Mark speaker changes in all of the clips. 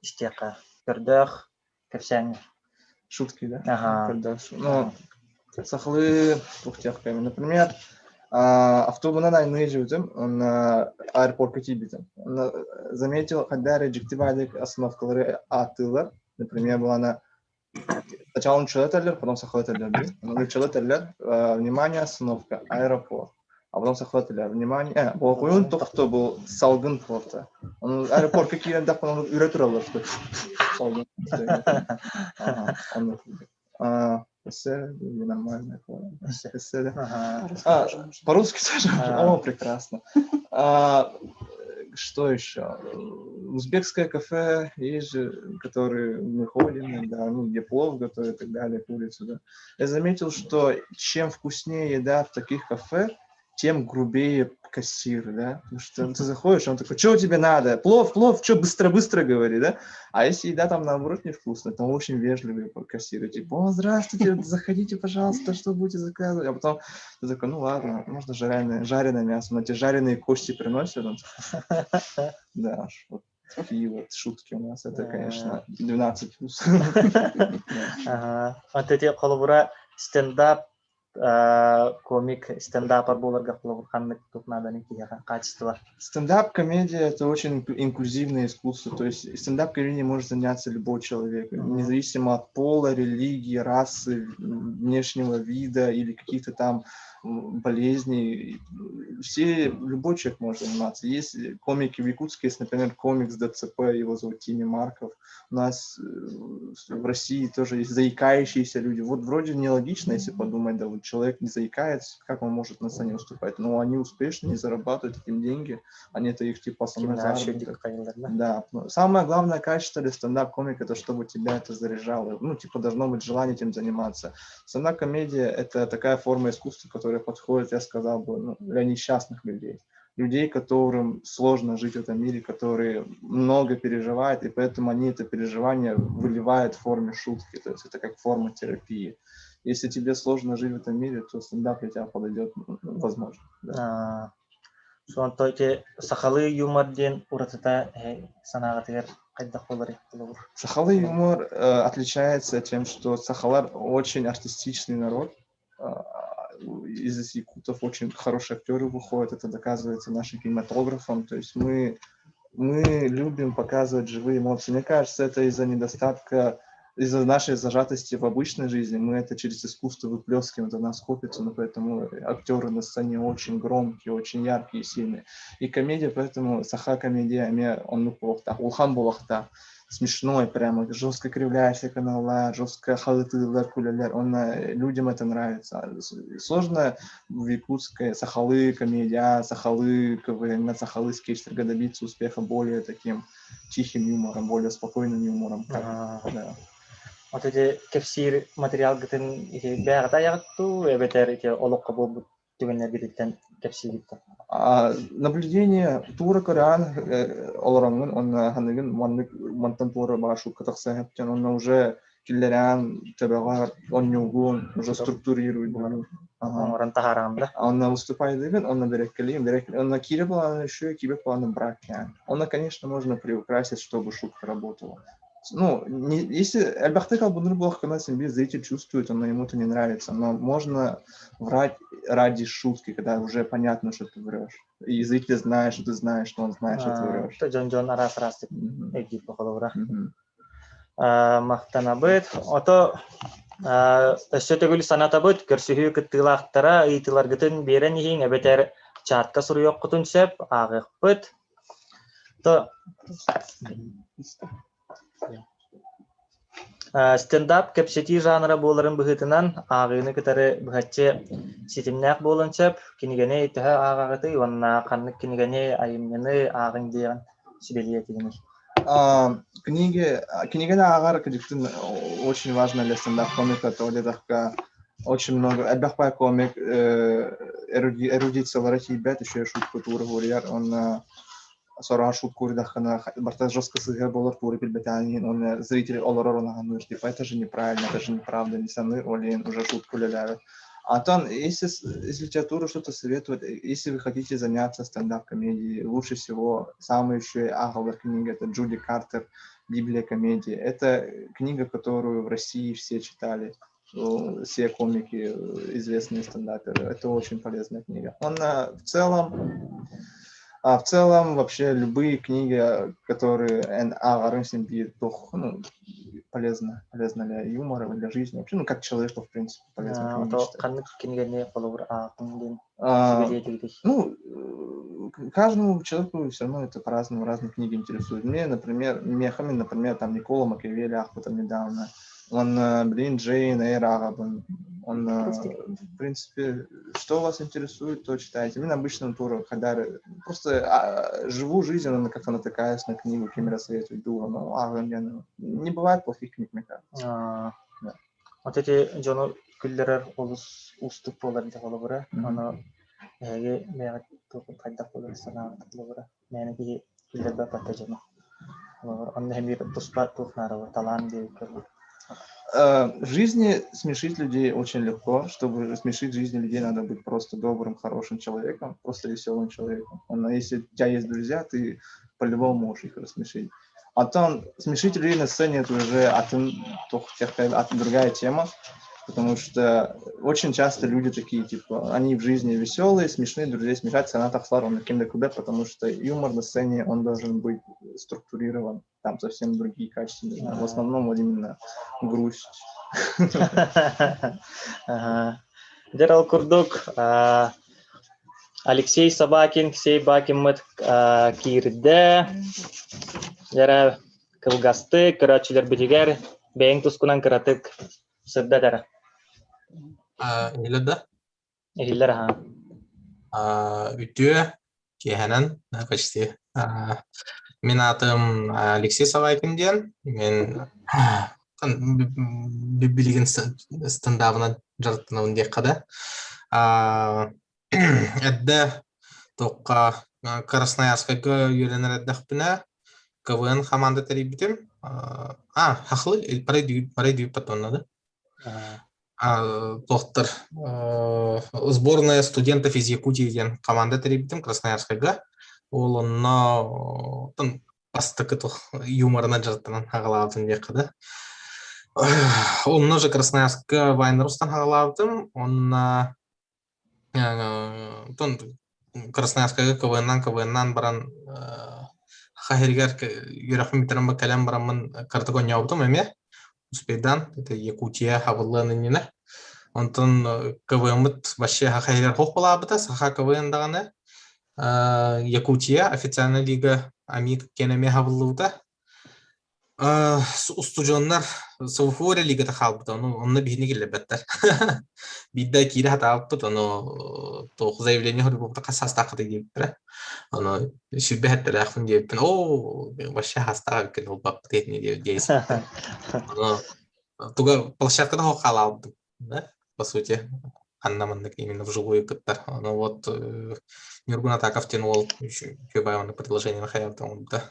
Speaker 1: истека. Пердах, кевсяне.
Speaker 2: Шутки, да?
Speaker 1: Ага.
Speaker 2: Ну, сахлы, тухтехками. Например, автобуна найны живем, он аэропорт Катибитом. Он заметил, когда реджективали остановкалары атылар. Например, была она сначала он человек, потом сахлы-теллер. Он говорит, человек, внимание, остановка, аэропорт. А потом сахлы-теллер, внимание, он только был салгын порта. Он аэропорт какие то он юретуралар, что салгын. Ага, это нормальная форма. По-русски тоже? О, прекрасно. Что еще? Узбекское кафе есть же, которые мы ходим, да, ну, где плов готовят и так далее, курицу, да. Я заметил, что чем вкуснее еда в таких кафе, тем грубее кассир, да, потому что ты заходишь, он такой, что тебе надо? Плов, что быстро-быстро говори, да, а если еда там наоборот невкусная, там очень вежливые кассиры, типа, о, здравствуйте, заходите, пожалуйста, что будете заказывать, а потом ты такой, ну ладно, можно жареное мясо, но те жареные кости приносят, да, вот такие вот шутки у нас, это, конечно, 12 плюс.
Speaker 1: Ага, вот эти холобура стендап, комик стендапер буларга холобурханнык тут надо никакие качества.
Speaker 2: Стендап-комедия – это очень инклюзивное искусство, то есть стендап-комедией может заняться любой человек, независимо от пола, религии, расы, внешнего вида или каких-то там болезней. Любой человек может заниматься. Есть комики в Якутске, есть, например, комик с ДЦП, его зовут Тимми Марков. У нас в России тоже есть заикающиеся люди. Вот вроде нелогично, если подумать, да, вот человек не заикается, как он может на сцене выступать? Но они успешны, не зарабатывают этим деньги, они это их типа основной заработок. Да. Самое главное качество для стендап-комика – это чтобы тебя это заряжало. Ну, типа, должно быть желание этим заниматься. Стендап-комедия – это такая форма искусства, которая подходит, я сказал бы, для несчастных людей. Людей, которым сложно жить в этом мире, которые много переживают, и поэтому они это переживание выливают в форме шутки. То есть это как форма терапии. Если тебе сложно жить в этом мире, то стендап для тебя подойдет, возможно. Да.
Speaker 1: Сонтойте сахалы юмор ден уратата санагатыр кайда холари.
Speaker 2: Сахалы юмор отличается тем, что сахалар очень артистичный народ. Из якутов очень хорошие актеры выходят, это доказывается нашим кинематографом. То есть мы любим показывать живые эмоции. Мне кажется, это из-за недостатка, из-за нашей зажатости в обычной жизни. Мы это через искусство выплескиваем, это у нас копится, но поэтому актеры на сцене очень громкие, очень яркие, сильные. И комедия, поэтому саха комедия, он плохо, улхан булахта. Смешной, прямо жестко кривляешься канала, жестко халытылар, кулялер, людям это нравится. Сложно в якутской сахалы комедия, сахалы КВН, сахалы скетчерга добиться успеха более таким тихим юмором, более спокойным юмором. Да.
Speaker 1: Вот эти кефсир материал гытын бягата ягатту, эбетер эти олокка болбут түгеннер гитен кефсир гитте.
Speaker 2: Наблюдение тура корян олорангын, он ханыгын мантан тура башу катакса, он уже киллерян табагар, он нюгун, уже структурирует. Он выступает, он берекли, он кире плана еще, кибе плана брак. Он, конечно, можно приукрасить, чтобы шутка работала. Ну, если Альбахтык Албунрбулах Канасимби зритель чувствует, ему это не нравится, но можно врать ради шутки, когда уже понятно, что ты врешь. И зритель знает, что ты знаешь, что он знает, что ты врешь.
Speaker 1: То Джон раз эгит похоловра. Мактанабыт, ото сөтөгүл санатабыт көрсүхүү кыттылактара ыйтыларгытын берен иһиң эбетер чатка суруйоккутун сеп агыкпыт. То стендап кепсети жанры боларын быһытынан агыны кытары быһатчы ситимнак болон сеп кинигене төһө агагыты онна каннык кинигене айымныны агын деген сибелиетигини.
Speaker 2: Книга Агара Кадиктин очень важна для стендап-комика, то где-то очень много. Альбахпай комик, эрудиция ларати бят, еще шутку тура говорят, он сорага шутку рядахана, барта жестко сыграл болар туры пильбетанин, он зрители олорона гануш, типа это же неправильно, это же неправда, не саны, олин уже шутку ляляют. Антон, если из литературы что-то советует, если вы хотите заняться стендап-комедией, лучше всего самый еще аговор книга, это Джуди Картер, «Библия комедии». Это книга, которую в России все читали, все комики, известные стендаперы. Это очень полезная книга. В целом вообще любые книги, которые полезно для юмора, для жизни, вообще, ну, как человеку, в принципе, полезно книги
Speaker 1: То
Speaker 2: читать.
Speaker 1: каннык кинигене колобур аакын
Speaker 2: А,
Speaker 1: сибилетигдей.
Speaker 2: Ну, каждому человеку все равно это по-разному, разные книги интересуют. Мехами, например, там Никола Макиавелли Ахпутом недавно. Он, Джейн Эйр Агабын. Он, в принципе, что вас интересует, то читайте. Мне обычно туры хадары. Просто живу жизнь, она как-то натыкаюсь на книгу, Кемера советует дура. Не бывает плохих книг, мне кажется. Да.
Speaker 1: Вот эти жону күллерер олус уступ болар да колобура. Аны эге мегат тукуп кайда болар санаа колобура. Мене ки күллербе патта жону. Он хемир туспат тухнара талан де кылы.
Speaker 2: В жизни смешить людей очень легко. Чтобы смешить жизни людей, надо быть просто добрым, хорошим человеком, просто веселым человеком. Если у тебя есть друзья, ты по-любому можешь их рассмешить. А там смешить людей на сцене это уже другая тема, потому что очень часто люди такие, типа, они в жизни веселые, смешные, друзей смешать, она так слава потому что юмор на сцене, он должен быть структурирован, там совсем другие качества, в основном вот именно грусть.
Speaker 1: Джерал Курдук, Алексей Собакин, Мыт Кирде, Жара Кылгасты, Кырачылар Битигер, Бейн Тускунан Кыратык, Сырдадара.
Speaker 3: Нилда?
Speaker 1: Илер,
Speaker 3: Ütüе, кехенен, почти. Мен атым Алексей Собакин ден. Мен билген стендабынан жартынауын дек қада. Әдді тоққа Красноярскайға үйренер әддіқпіне КВН команда тәребітім. Хақлы, парай дүйіп патонады. Тоқтар сборная студентов из Якутии ден команда тәребітім Красноярскайға. Ол онна бастықы юморына жартынан ағалабытым дек қада. Онна же Красноярскайға Вайнарустан ағалабытым. Онна Красноярскайға КВНнан баран хахиргер юрахмитерам калям барамын картагон яубытым әме. Успейдан, это Якутия, Хавылланы нені. Онтан КВН-мыт вообще хахиргер хоқ болабыта, саха КВН дағаны. Якутия, официальная лига Амик Кенеме Хавыллыута. Устужоннар Сауфория лига тахалбыта, онна бихини келебеттер. Бидда кире хаталбыт, оно тоқ заявление хорбута қасастақыды дейбдір. Оно шүрбе хаттар ақын дейбдін. Вообще хастаға өкен ол бапты етіне дейсін. Туга площадкада хоқал алдым, да, по сути, аннамандык именно вживую кыттар. Но вот Нюргун Атаков тянул Чубаевна предложение на хаятом, да,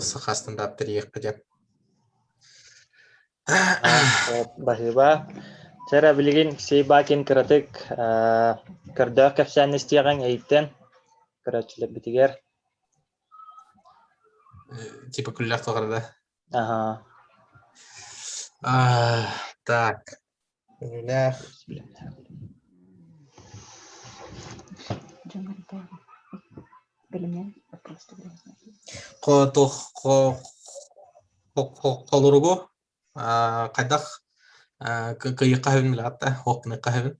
Speaker 3: саха стендап ек пойдем.
Speaker 1: Бахиба, чара билигин Сейбакин Кыратык, Кырдак капсан истияган эйттен, Кырачылар Битигер.
Speaker 3: Типа күлләк тоғырда. Так. Күлләк. Қолырғы қайдақ күйіққа өн білғатта, оқыныққа өн.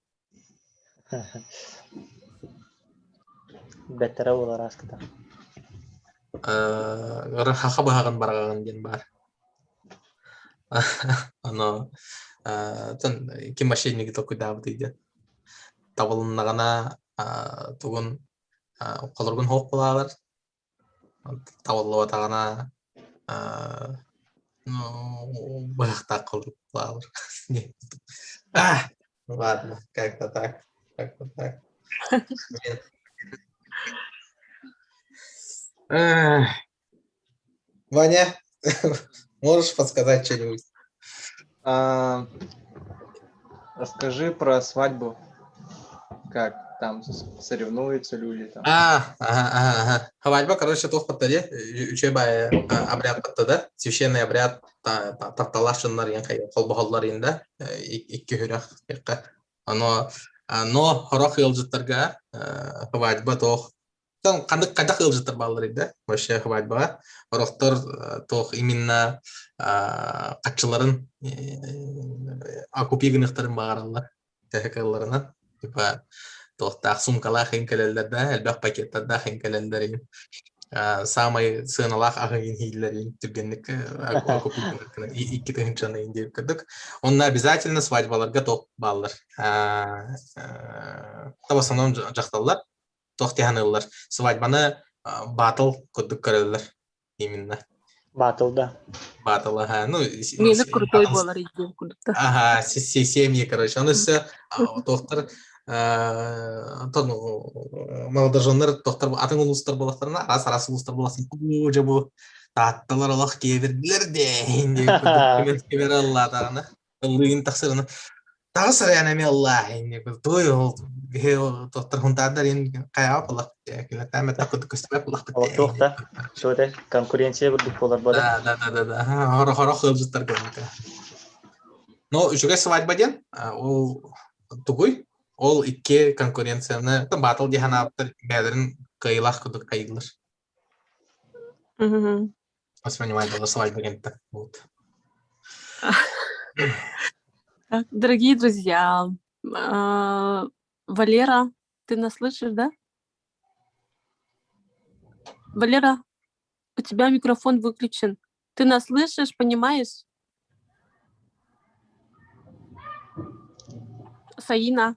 Speaker 1: Беттері олар аскыта.
Speaker 3: Хақа бағаған барағаған ден бар. Ано кем мошенники тоқы дабы дейді. Табылынағана тұғын қолырғын хоқ болағыр. Табылы батағана бағықта қолырғы болағыр. Ладно, как-то так. Ваня, можешь подсказать что-нибудь?
Speaker 2: Расскажи про свадьбу. Как? там соревнуются люди. Там.
Speaker 3: Хавальба, короче, тох подтаде, учебая обряд подтада, священный обряд тарталашыннар янкай, холбохоллар инда, икки хүрах, но хорох йылжыттарга хавальба тох, там кадах йылжыттар баллар иде, вообще хавальба, хорохтор тох именно катчыларын окупигынықтарын бағаралар, тәхекаларынан, типа, тохтах сумкалах хинкелелерде, элбэх пакеттерде хинкелелерин, самый сыналах ахын хиллерин, түргенник окупигынықтарын, икки тыгынчаны индеп кірдік. Онна обязательно свадьбаларга тох баллар. Та в основном жақталар, тох тиханылар. Свадьбаны батыл күддік көрелер, именно.
Speaker 1: Батыл да.
Speaker 3: Батыл, ага. Ну,
Speaker 4: Мені крутой болар идем куда-то.
Speaker 3: Ага, семьи, короче. Он все, доктор, молодожендар, доктор, атын улустар болақтарына, арас улустар болақтарын, көже бұл, таттылар олақ кеберділер дейін, деп, кебер Алла тағына, ұлығын тақсырына. Тағы сұраян әме Алла, той ол, доктор хунтадар ең қаяу болақ, тәмет ақыды көстімеп болақ.
Speaker 1: Олық та, шөйді конкуренция бірдік болар бады.
Speaker 3: Да. Хорақ ылжыттар көрінді. Но жүге свадьба ден, ол тугуй, ол икке конкуренцияны батыл дехана аптыр бәдірін кайылақ күдік кайылыр. Воспринимай было свадьба ден-то.
Speaker 4: Дорогие друзья, Валера, ты нас слышишь, да? Валера, у тебя микрофон выключен. Ты нас слышишь, понимаешь? Саина,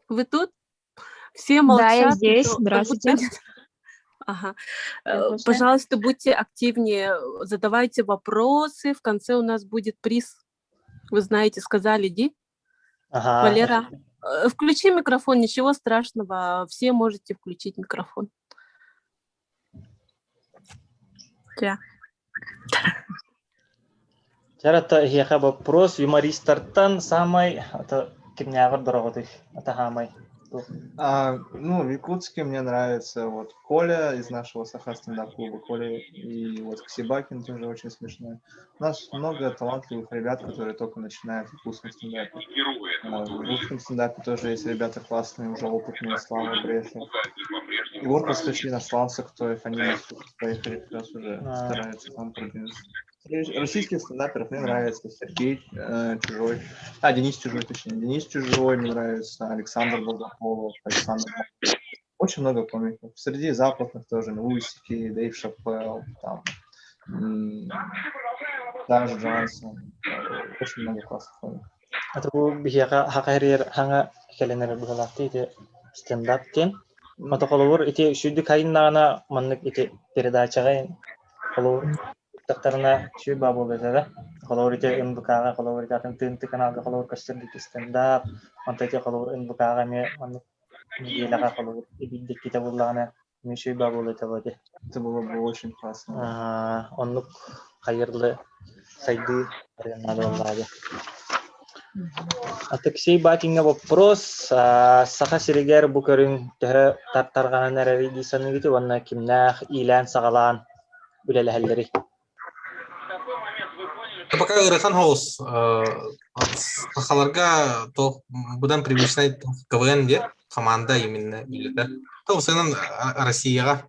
Speaker 4: вы тут? Все молчат.
Speaker 5: Да, я здесь.
Speaker 4: Как
Speaker 5: Здравствуйте.
Speaker 4: будто нет. Ага. Пожалуйста, будьте активнее, задавайте вопросы. В конце у нас будет приз. Вы знаете, сказали, Ди.
Speaker 1: Ага.
Speaker 4: Валера, включи микрофон, ничего страшного. Все можете включить микрофон. Да.
Speaker 1: Жарата хеха вопрос юмористартан самый это кемнягар дороготых это хамай.
Speaker 2: Ну, в Якутске мне нравится вот Коля из нашего Саха стендап-клуба, Коля и вот Ксибакин тоже очень смешной. У нас много талантливых ребят, которые только начинают в якутском стендапе. В русском стендапе тоже есть ребята классные, уже опытные, Слава Брешев. И вот подскочили на Славца, кто они поехали как раз уже стараются там продвинуться. Российских стендаперов мне нравится Сергей Чужой, Денис Чужой, точнее, Денис Чужой мне нравится, Александр Болдахолов, Александр. Очень много комиков. Среди западных тоже, Луисики, Дэйв Шапелл, там, Даш Джонсон, очень много классных комиков.
Speaker 1: Это бихяга хакарир ханга хеленер бугалакти те стендап тен. Матоколовор эти шүдді кайыннағана маннык эти передачаға коловор тақтарына шүй бабы болдыда. Коловор эти НБК-ға, коловор эти тынты каналға коловор кастырдык стендап, манта эти коловор НБК-ға ме маннык неделяға коловор эбиддік кете болдағана ме шүй бабы болдыда боды.
Speaker 2: Это было бы очень классно.
Speaker 1: Оннук хайырлы сайды надо болдады. Атаксей батинга вопрос саха сиригер букерин тәһә тартарган нәрәри дисәне бите ванна кимнах илан сагалан үләләһәлләри.
Speaker 3: Пока Рыхан Хаус сахаларга то будан привычный КВН де команда именно билде. То сенен Россияга.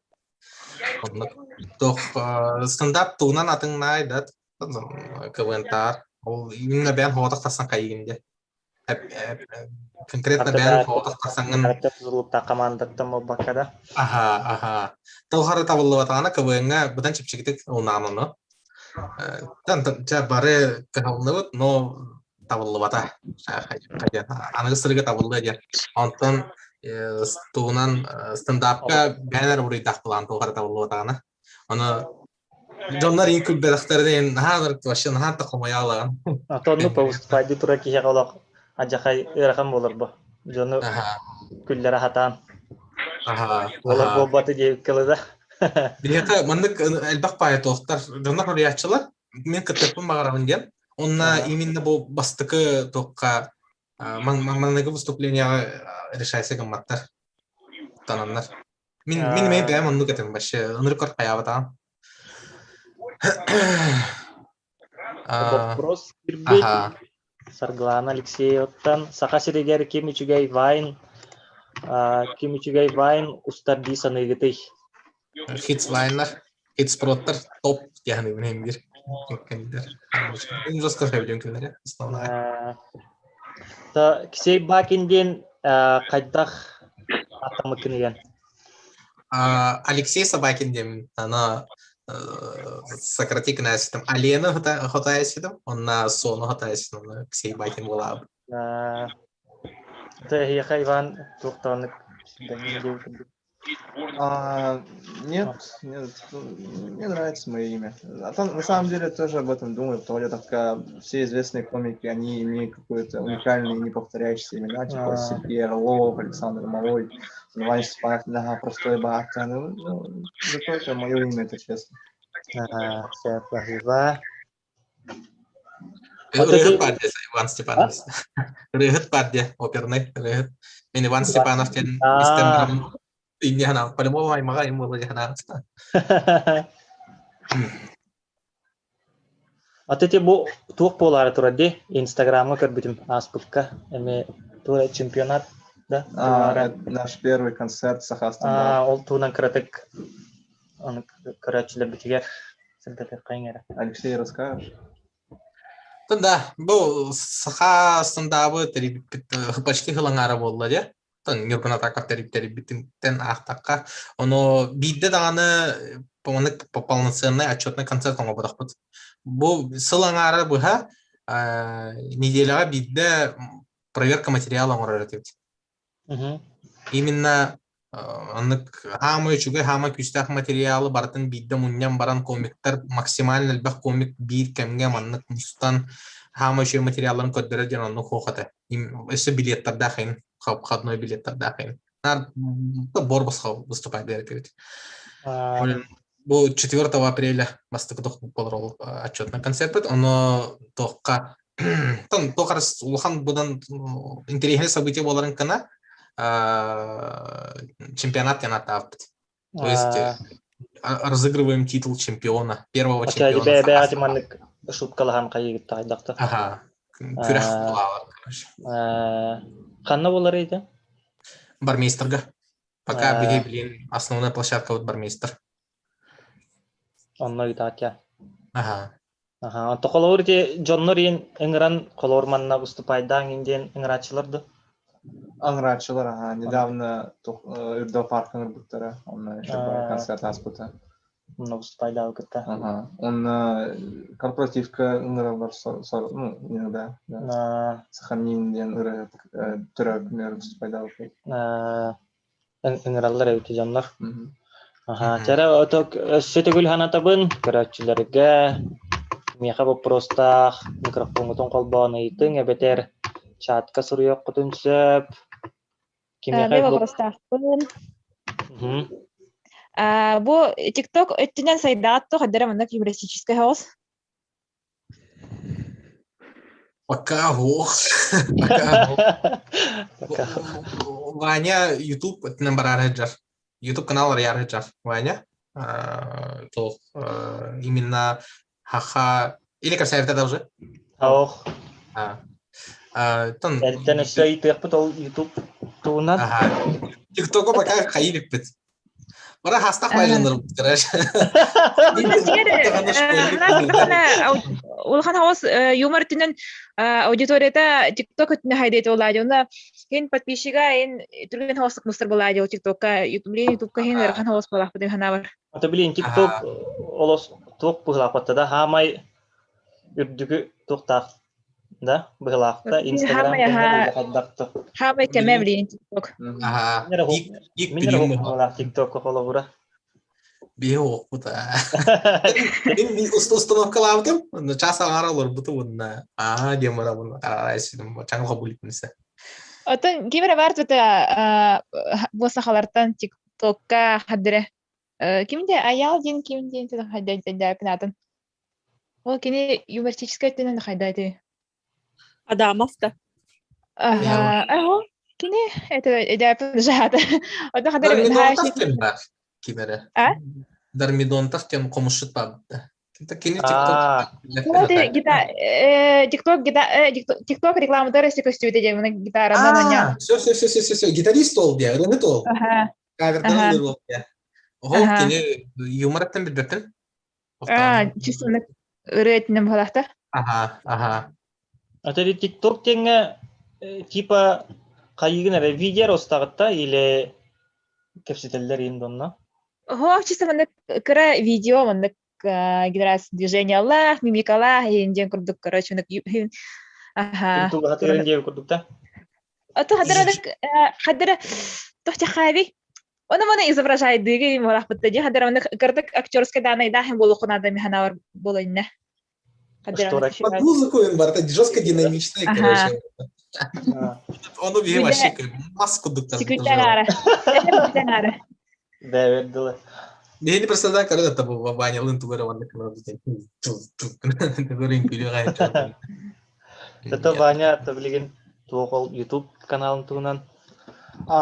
Speaker 3: То стендап туган атын найда КВН тар. Ол именно бән хаватақ тасан кайгенде. Конкретно бән хаватақ тасанын.
Speaker 1: Хәрәкәт зулупта командатта мобакада.
Speaker 3: Ага. Талхары табылы батағана КВН-га бұдан чепчекетік ол намыны. Тан бары кахалныбыт, но табылы бата. Анығы сырыға табылы дер. Онтан туғынан стендапқа бәнер бұрыйдақ бұлан талхары табылы батағана. Оны Жондар ең көп бәдіқтерден нағадыр вообще нағад тақылмай алаған.
Speaker 1: Атонны пауыстфайды тұра кеге қалақ ажақай ұрақам болыр бұ. Жоны күллері хатан. Олар болбаты дейік кіліді.
Speaker 3: Білеті, мұндық әлбақ байы тоқтар. Жондар ұриятшылар, мен кіттіппін бағарағын ден. Онна именно бұл бастықы тоққа Маннагы выступление решайся гамматтар. Тананнар. Мен бәм онны кетем башы. Онрыкор каябата.
Speaker 1: Вопрос кирбит.
Speaker 3: Ага.
Speaker 1: Сарглана Алексеевтан. Сахасиригер Кимичугай Вайн. Кимичугай Вайн устарди саныгытай.
Speaker 3: Хитс вайнар. Хитс проттар. Топ. Яғни мен бир. Жос көрсөбүлүм күнлөрү.
Speaker 1: Та кисей бакинден кайдах атамы кыныган.
Speaker 3: Алексей Собакин дем, она сократик на ситам. Алена хотая ситам, он на сону хотая ситам, Алексей Бакин была.
Speaker 1: Та я хайван тухтанык.
Speaker 2: Нет, мне нравится мое имя. А там, на самом деле, тоже об этом думаю, потому что так, все известные комики, они имеют какое-то уникальное, не повторяющееся имена, типа Сергей Орлов, Александр Малой, Ваня Степанов, да, простой бахта. Ну, зато это мое имя, это честно.
Speaker 1: Saya bahwa
Speaker 3: Рыгыт партия Иван Степанов. Рыгыт партия, оперный рыгыт. Мен Иван Степанов тен истемрам. Ini hana, pada mau main makan mau aja hana.
Speaker 1: Аты те бу тух полары турады Инстаграмга көрбүтүм аспыкка эме тура чемпионат да.
Speaker 2: Наш первый концерт Саха-Стандарт.
Speaker 1: Ол туунан кыратык аны көрөчүлөр битигер сылдатып кайгара.
Speaker 2: Алексей, расскажешь?
Speaker 3: Да, бу Саха-Стандарт почти хылаңара болду да. Нюргана такар территории битен ахтака, оно бидде даганы полноценный отчетный концерт он обдахпыт. Бу сылаңары буха неделяга бидде проверка материала оңоротет. Именно аннык хамы чугай хама күстах материалы бартын бидде муньян баран комиктер максимально албах комик бир кемге маннык мустан хама чугай материалын көддөрө жана анны хохата. Эсе билеттер дахин входной билет дахин. Надо борбасха выступать дерекет. Бу 4 апреля бастык болор отчетный концерт. Оно тока там токарс улхан будан интересный событие боларын кана чемпионат канатав. То есть разыгрываем титул чемпиона, первого чемпиона.
Speaker 1: Бәгатиманнык шуткалахан кайыгыт тайдакта.
Speaker 3: Ага. Күрәх булалар, короче.
Speaker 1: Канна болар иде?
Speaker 3: Бармейстерга. Пока биге билен основная площадка вот бармейстер.
Speaker 1: Онно итатя.
Speaker 3: Ага.
Speaker 1: Ото колор те жоннор ен эңран колор манна выступайдан инден эңрачыларды.
Speaker 2: Аңрачылар, недавно Ирдо паркын буттара, он еще концерт аспыта.
Speaker 1: Ну выступайда укытта.
Speaker 2: Он корпоративка ыңралар ну иногда. Сахамнин ден ыры түрөк мер выступайда укыт.
Speaker 1: Эңраллар өтө жоннор. Чара оток сөтөгүл ханатабын көрөчүлөргө меха вопростах микрофонгутун колбоону итин эбетер чатка сурuyok кутунсөп
Speaker 5: Мен вопростахпын. Бу TikTok өттүнөн сайдаатты кадера мындак юмористический хаос.
Speaker 3: Пока Ваня YouTube өттүнөн барар жар. YouTube канал яры жар. Ваня то именно хаха или красавица да уже?
Speaker 1: Ох.
Speaker 3: Тон
Speaker 1: Элтен эсей теппит ол YouTube туунан.
Speaker 3: TikTok пока кайылып бит. Бара хастах байланыр короче.
Speaker 5: Улхан хаос юмор түнен аудиторияда TikTok өттүнө хайдайт болду. Уна кен подписчига эн түрген хаостык мустар болду TikTokка, YouTube'ка хэн эрхан хаос болак бу хана бар.
Speaker 1: Ата билин TikTok олос ток булапатта да хамай үрдүгү токтак да быгылакта Instagram кайдакта.
Speaker 5: Хамай кеме билин TikTok.
Speaker 1: TikTok колобура.
Speaker 3: Био пута. Мен установкалаптым. Часа аралар бутуна. Демара буна. Карайсым чаңга булипнесе.
Speaker 5: Отон кимере бартыта босахалартан TikTokка хадыре. Кимде аял ден кимден хадайда пинатын. Ол кини юмористический өттүнөн хайдайды.
Speaker 4: Адамовта.
Speaker 5: Ага, аго, кини это эдәп жаһата. Ода хадыр
Speaker 3: Дармидон
Speaker 5: хаши.
Speaker 3: тахтен бар кинере.
Speaker 5: А?
Speaker 3: Дармидон тахтен комушут бабда. Кинта кини TikTok.
Speaker 1: А,
Speaker 5: Вот TikTok TikTok рекламадары секостюде дегенде гитаранан оня.
Speaker 3: Все. Гитарист ол dia, рынет ол.
Speaker 5: Ага.
Speaker 3: Кавердан
Speaker 5: Ага.
Speaker 3: ылыр ол dia. Ого,
Speaker 5: Ага.
Speaker 3: кини юмораттан билбеттен.
Speaker 5: Чувствую, ретнем халахта.
Speaker 3: Ага.
Speaker 1: атери TikTok теңе типа кайыгына видео ростагытта или кепсителлер индонна.
Speaker 5: Хо, чисто мандык кыра видео, мандык генерация движения Allah, мимикала, инден курдук, короче, ага.
Speaker 1: YouTube хатырын деп көрдүктө.
Speaker 5: Ото хадыра тохча хави. Он мана изображает дыги морах бутади хадыра мандык кырдык актерская данный дахим болу кунада механавар болойна.
Speaker 1: Что так?
Speaker 3: Под музыку он бар, это жестко динамичный, короче. Он убил вообще маску доктор.
Speaker 5: Секретаря.
Speaker 1: Да, вердила.
Speaker 3: Я не представляю, когда это был Ваня Лынтугара, он на канале.
Speaker 1: Это Ваня, это, блин, твой YouTube канал тугунан.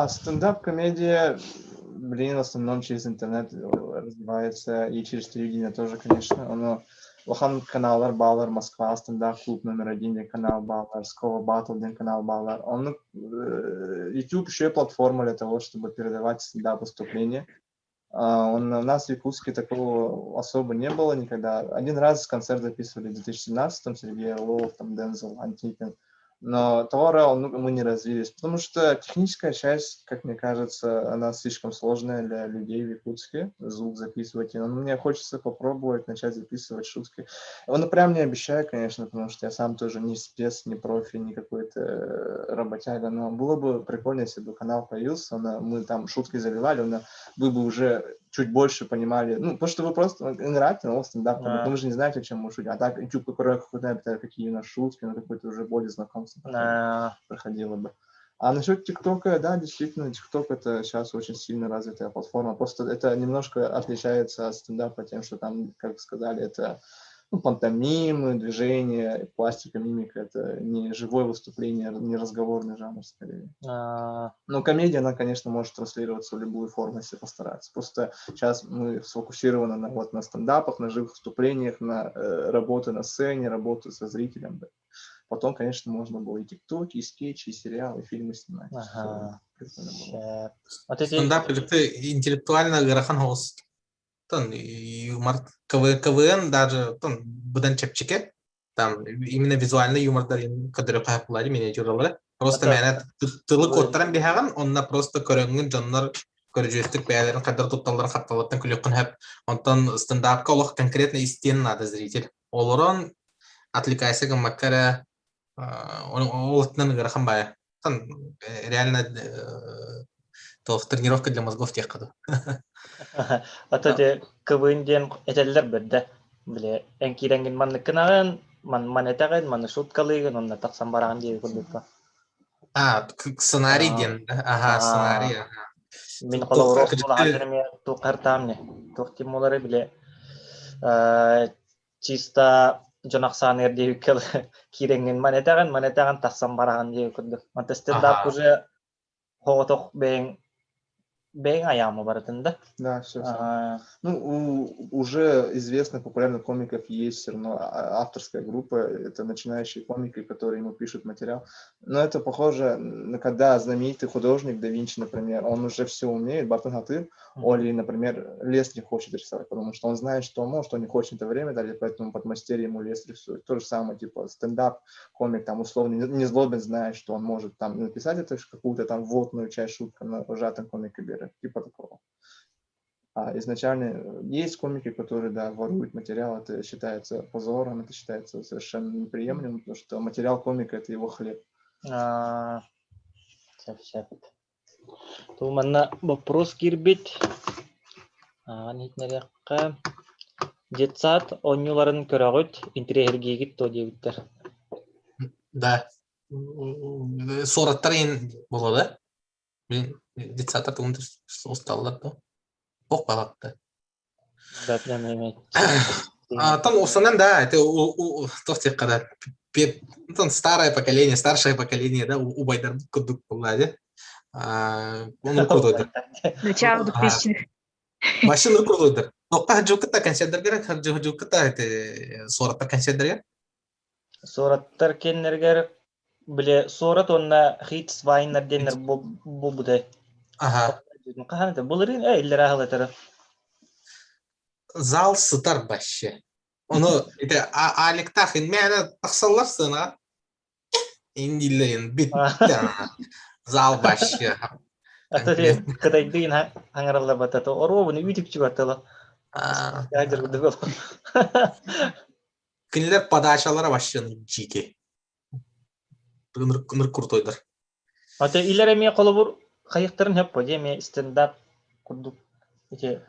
Speaker 2: Стендап-комедия, блин, в основном через интернет развивается, и через телевидение тоже, конечно. Оно Лохан каналлар балар, Москва, стендап-клуб №1, канал балар, Скова Батл, канал балар. Он, YouTube еще платформа для того, чтобы передавать стендап-выступления. У нас в Якутске такого особо не было никогда. Один раз концерт записывали в 2017-м, Сергей Орлов, там Дензел, Антипин. Но того мы не развились, потому что техническая часть, как мне кажется, она слишком сложная для людей в Якутске, звук записывать. Но мне хочется попробовать начать записывать шутки. Он прям не обещаю, конечно, потому что я сам тоже не спец, не профи, не какой-то работяга, но было бы прикольно, если бы канал появился, мы там шутки заливали, вы бы уже чуть больше понимали, потому что вы просто играете на стендап, вы же не знаете, о чем мы шутим, а так YouTube, какие у нас шутки, какой-то уже более знакомство проходило бы. А насчет ТикТока, да, действительно, ТикТок это сейчас очень сильно развитая платформа, просто это немножко отличается от стендапа тем, что там, как сказали, это пантомимы, движения, пластика, мимика, это не живое выступление, не разговорный жанр, скорее. Но комедия, она, конечно, может транслироваться в любую форму, если постараться. Просто сейчас мы сфокусированы на стендапах, на живых выступлениях, на работу на сцене, работу со зрителем. Да. Потом, конечно, можно было и тиктоки, и скетчи, и сериалы, и фильмы снимать.
Speaker 3: Стендап это интеллектуально гарахан хост. Юмор КВН даже будан чепчике там именно визуальный юмор дарин кадыр капылады миниатюралары просто менә тылы коттаран бихаган онна просто көрөнгөн жаннар көрөжөстүк бәяларын кадыр тутталарын хатталаттан күлөккөн хәп онтан стендапка олох конкретно истен надо зритель олорон отвлекайся ка макара олтнан гарахан бая реально тренировка для мозгов тех каду.
Speaker 1: Атады КВНден этеллер берде. Биле, энкиренген манныкынаган, манетаген, маны шуткалыгын, онна таксан бараган деп көрдүк.
Speaker 3: Сценарий ден. Ага, сценарий.
Speaker 1: Мен колорос булаган жерме тукартамне. Токтимолары биле чисто жонаксан эрдеп кел киренген манетаген таксан бараган деп көрдүк. Ата стендап уже хоготок бен аямы баратында.
Speaker 2: Да, все. Уже известных популярных комиков есть все равно авторская группа, это начинающие комики, которые ему пишут материал. Но это похоже, когда знаменитый художник Да Винчи, например, он уже все умеет, Бартон Хатыр, Оли, например, лес не хочет рисовать, потому что он знает, что он может, что не хочет это время дали, поэтому подмастерье ему лес рисует. То же самое, типа стендап-комик, там условно не злобен знает, что он может там написать это какую-то там вводную часть шутка на сжатом комике берет, типа такого. А изначально есть комики, которые, да, воруют материал, это считается позором, это считается совершенно неприемлемым, потому что материал комика — это его хлеб.
Speaker 1: Ту манна вопрос кирбит. Нитнерекка детсат онюларын көрөгөт интерьергегит то дебиттер.
Speaker 3: Да. Сураттар болот, мен детсаттар тугунда усталлар да. Ок багатты.
Speaker 1: Да, прям эмет.
Speaker 3: Там основном, да, это тох тек када Старое поколение, старшее поколение, да, убайдар курдук булады. Onu kurdular.
Speaker 5: Начало 2000-х.
Speaker 3: Машина kurdular. Нокта жукта консидергер, жукта это сорта консидергер.
Speaker 1: Сураттар кеннергер биле сурат онна хитс вайнер денер бубудай.
Speaker 3: Ага.
Speaker 1: Каханта булырын иллер ахлатары.
Speaker 3: Зал сытар башы. Onu это алектах инмәне тахсалларсына. Индилен бит. Зал башы.
Speaker 1: Атаде кадайдын хаңаралла батата оробуны үтүп чыгартала. Ядер гудугол.
Speaker 3: Кинилер подачалара башыны жике. Ныр куртойдар.
Speaker 1: Ата илереме колобур кайыктарын хеп подеме стендап курдук. Эти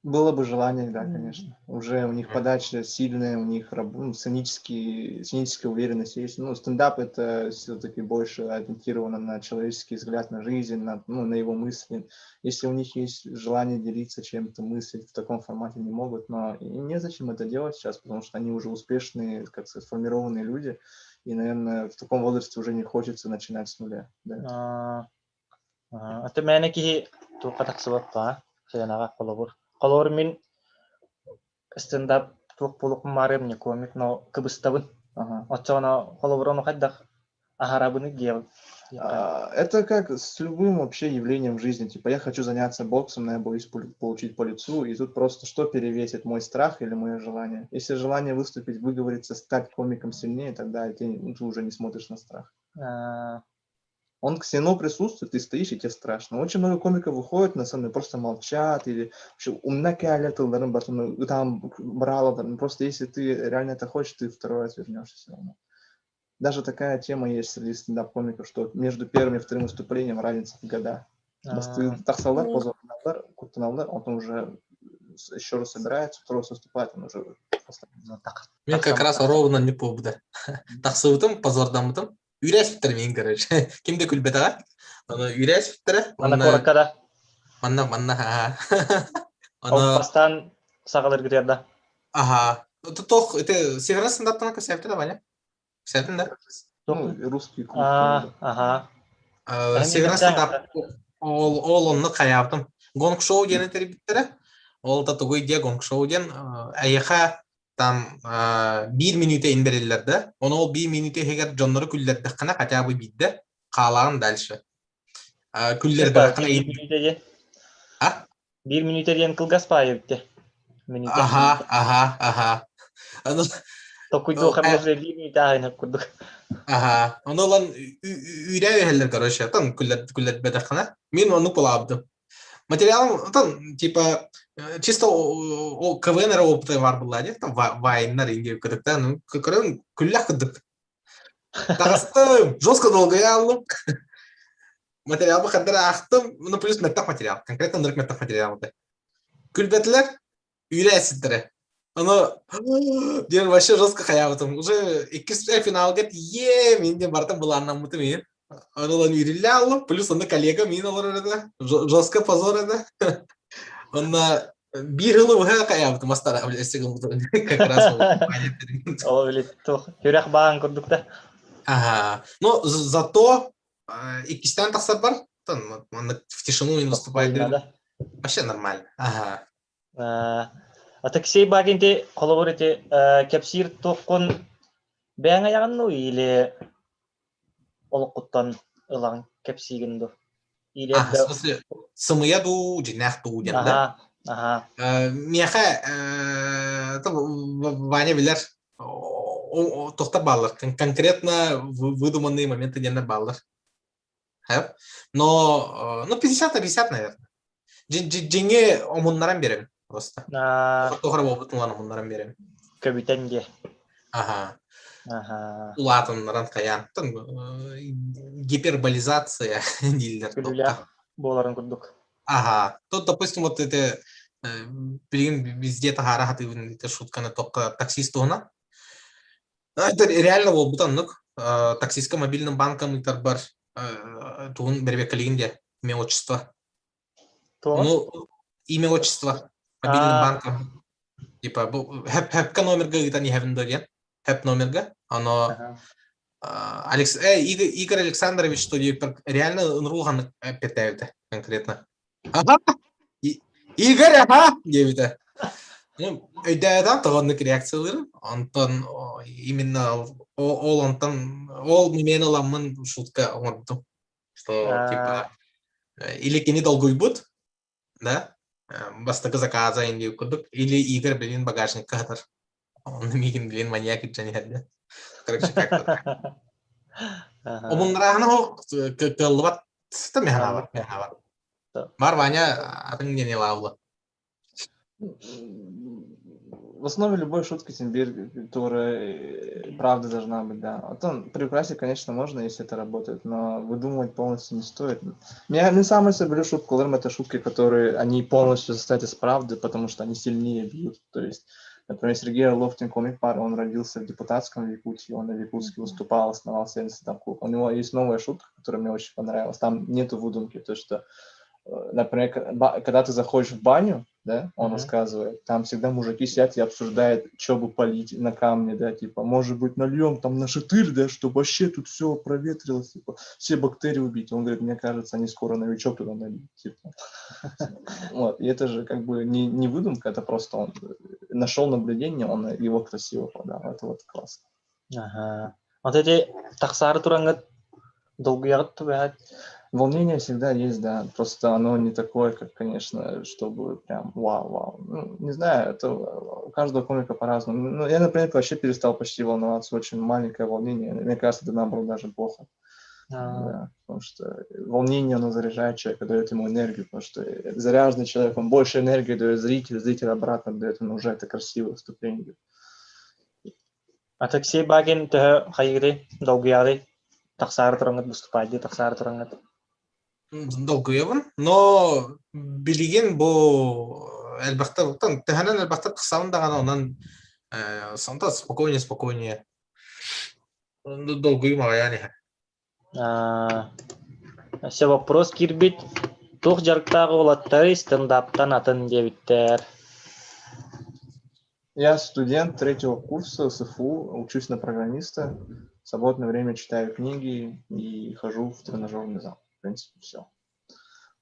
Speaker 2: Было бы желание, да, конечно. Уже у них подача сильная, у них сценическая уверенность есть. Ну, стендап это все-таки больше ориентировано на человеческий взгляд на жизнь, на его мысли. Если у них есть желание делиться чем-то, мыслить в таком формате не могут, но и незачем это делать сейчас, потому что они уже успешные, как сказать, сформированные люди, и, наверное, в таком возрасте уже не хочется начинать с нуля. Да.
Speaker 1: ата менеки ту катаксыбаппа сенага колобур. Колор мен стендап тук булук марым не комик, но кыбыстабын. Отчона колобурону кайдак ахарабыны гел.
Speaker 2: Это как с любым вообще явлением в жизни. Типа, я хочу заняться боксом, но я боюсь получить по лицу. И тут просто что перевесит, мой страх или мое желание? Если желание выступить, выговориться, стать комиком сильнее, тогда ты уже не смотришь на страх. Он все равно присутствует, ты стоишь, и тебе страшно. Очень много комиков выходят, на самом деле, просто молчат, или вообще там брало. Просто если ты реально это хочешь, ты второй раз вернешься все равно. Даже такая тема есть среди стендап-комиков, что между первым и вторым выступлением разница в года. Тахсалар, позорналар, кутаналар, он уже еще раз собирается, второй раз выступает, он уже...
Speaker 3: Мен как раз ровно не помню. Тахсывытым, позордамытым. Үйрәсіптір мен, короче. Кімде күлбет аға? Үйрәсіптір.
Speaker 1: Мана кораккада.
Speaker 3: Манна.
Speaker 1: Пастан сағалар кірерді.
Speaker 3: Ага. Тох, это северный стендаптан көсәпті да, Ваня? Көсәптін да?
Speaker 2: Русский клуб.
Speaker 1: Ага.
Speaker 3: Северный стендап ол онны қаяптым. Гонг шоу дені теребіттірі. Ол татугой де гонг шоу ден аяқа там 1 минуте индерелерді. Оны ол 1 минуте хегер жонлары күллерді қана хотя бы бидді. Қалағын дальше. Күллерді қана
Speaker 1: 1 минуте де. 1 минуте ден кылгас па ебітті.
Speaker 3: Ага.
Speaker 1: Токуйду хамлы 1 минуте ағайнап күрдік.
Speaker 3: Ага. Оны олан үйрәй өйелер, короче. Там күллерді бәді қана. Мен оны бұлабдым. Материалым, там, типа, чисто КВН опыты бар была, нет? Там вайнар инде кырыкта, ну, күллях кырдык. Тағыстым, жестко долго я алдым. Материал бақадыр ақтым, ну, плюс меттақ материал, конкретно нырық меттақ материал. Күлбетлер, үйрі әсеттірі. Оны, ден вообще жестко қаябытым. Уже 2 финал кет, менде бартым бұл аннан мұты мен. Onu үйрілі алып, плюс оны коллега мен олар еді, жестко позор еді. Онна bir yılı bu kayaptım astara bilesegim как раз
Speaker 1: Ол билет то юрах баан көрдүк да.
Speaker 3: Ага. Но зато Икистан тахсар бар, там в тишину и наступает. Вообще нормально. Ага.
Speaker 1: А такси багинте колоборите кепсир токкон бәңә ягынны или олоқуттан ылаң кепсигинду. Или
Speaker 3: в смысле самыя ду жинах ду дегенде.
Speaker 1: Ага.
Speaker 3: Меха Ваня билер тоқтар баллар. Конкретно выдуманные моменты не на баллар. Но 50 на 50, наверное. Джинге омуннаран берем просто. Тоқтар опытынлан омуннаран берем.
Speaker 1: Кабитенге.
Speaker 3: Ага.
Speaker 1: Улатыннаран
Speaker 3: каян. Гиперболизация дилер.
Speaker 1: Күлүлә боларын күрдүк.
Speaker 3: Ага. Тут, допустим, вот это везде тахара хатывын это шутка на только таксистуна. Это реально был бутаннык. Таксистка мобильным банком итар бар туын бербек калигинде имя отчество. Ну, имя отчество мобильным банком. Типа, хэпка номер гаита не хевен доген. хэп номерга, оно Игорь Александрович, что реально нрулхан петевде конкретно. Ага, Игорь, ага, девита. Ну, это тогда реакциялары, Антон именно ол Антон ол мемена ламын шутка орду, что типа или кини долгуйбут, да, бастакы заказа инди кудук, или Игорь блин багажник катар, он мигин блин маньяк и джанихадда. Короче, как-то так. Омунрахна хо кылбат та мехавар. Бар Ваня атын не лавла.
Speaker 2: В основе любой шутки, которая правда должна быть, да. А то приукрасить, конечно, можно, если это работает, но выдумывать полностью не стоит. Я не самый люблю шутку, это шутки, которые они полностью состоят из правды, потому что они сильнее бьют. То есть, например, Сергей Орлов, комик-пар, он родился в депутатском Якутии, он на Якутске выступал, основал там клуб. У него есть новая шутка, которая мне очень понравилась. Там нету выдумки, то что, например, когда ты заходишь в баню, да, он рассказывает, там всегда мужики сидят и обсуждают, что бы полить на камне, да, типа, может быть, нальем там на шатырь, да, чтобы вообще тут все проветрилось, типа, все бактерии убить. Он говорит, мне кажется, они скоро новичок туда нальют, типа. Вот, и это же как бы не выдумка, это просто он нашел наблюдение, он его красиво подал, это вот классно.
Speaker 1: Ага. Вот эти тахсары турангат долгуягат тубят.
Speaker 2: Волнение всегда есть, да, просто оно не такое, как, конечно, чтобы прям вау. Ну, не знаю, это у каждого комика по-разному. Ну, я, например, вообще перестал почти волноваться, очень маленькое волнение. Мне кажется, это наоборот даже плохо. Да, потому что волнение, оно заряжает человека, дает ему энергию, потому что заряженный человек, он больше энергии дает зритель обратно дает, он уже это красивое выступление.
Speaker 1: А так все багин то хайгри долгуягы тахсары турангат выступать, тахсары турангат.
Speaker 3: Долгуеван, но билеген бо элбахта таханан элбахта тахсаун дагана онан сонта спокойнее. Долгуй магаяни.
Speaker 1: Все вопрос кирбит тух жарктагы олаттары стендаптан атын дебиттер.
Speaker 2: Я студент 3-го курса СФУ, учусь на программиста. В свободное время читаю книги и хожу в тренажерный зал. В принципе, все.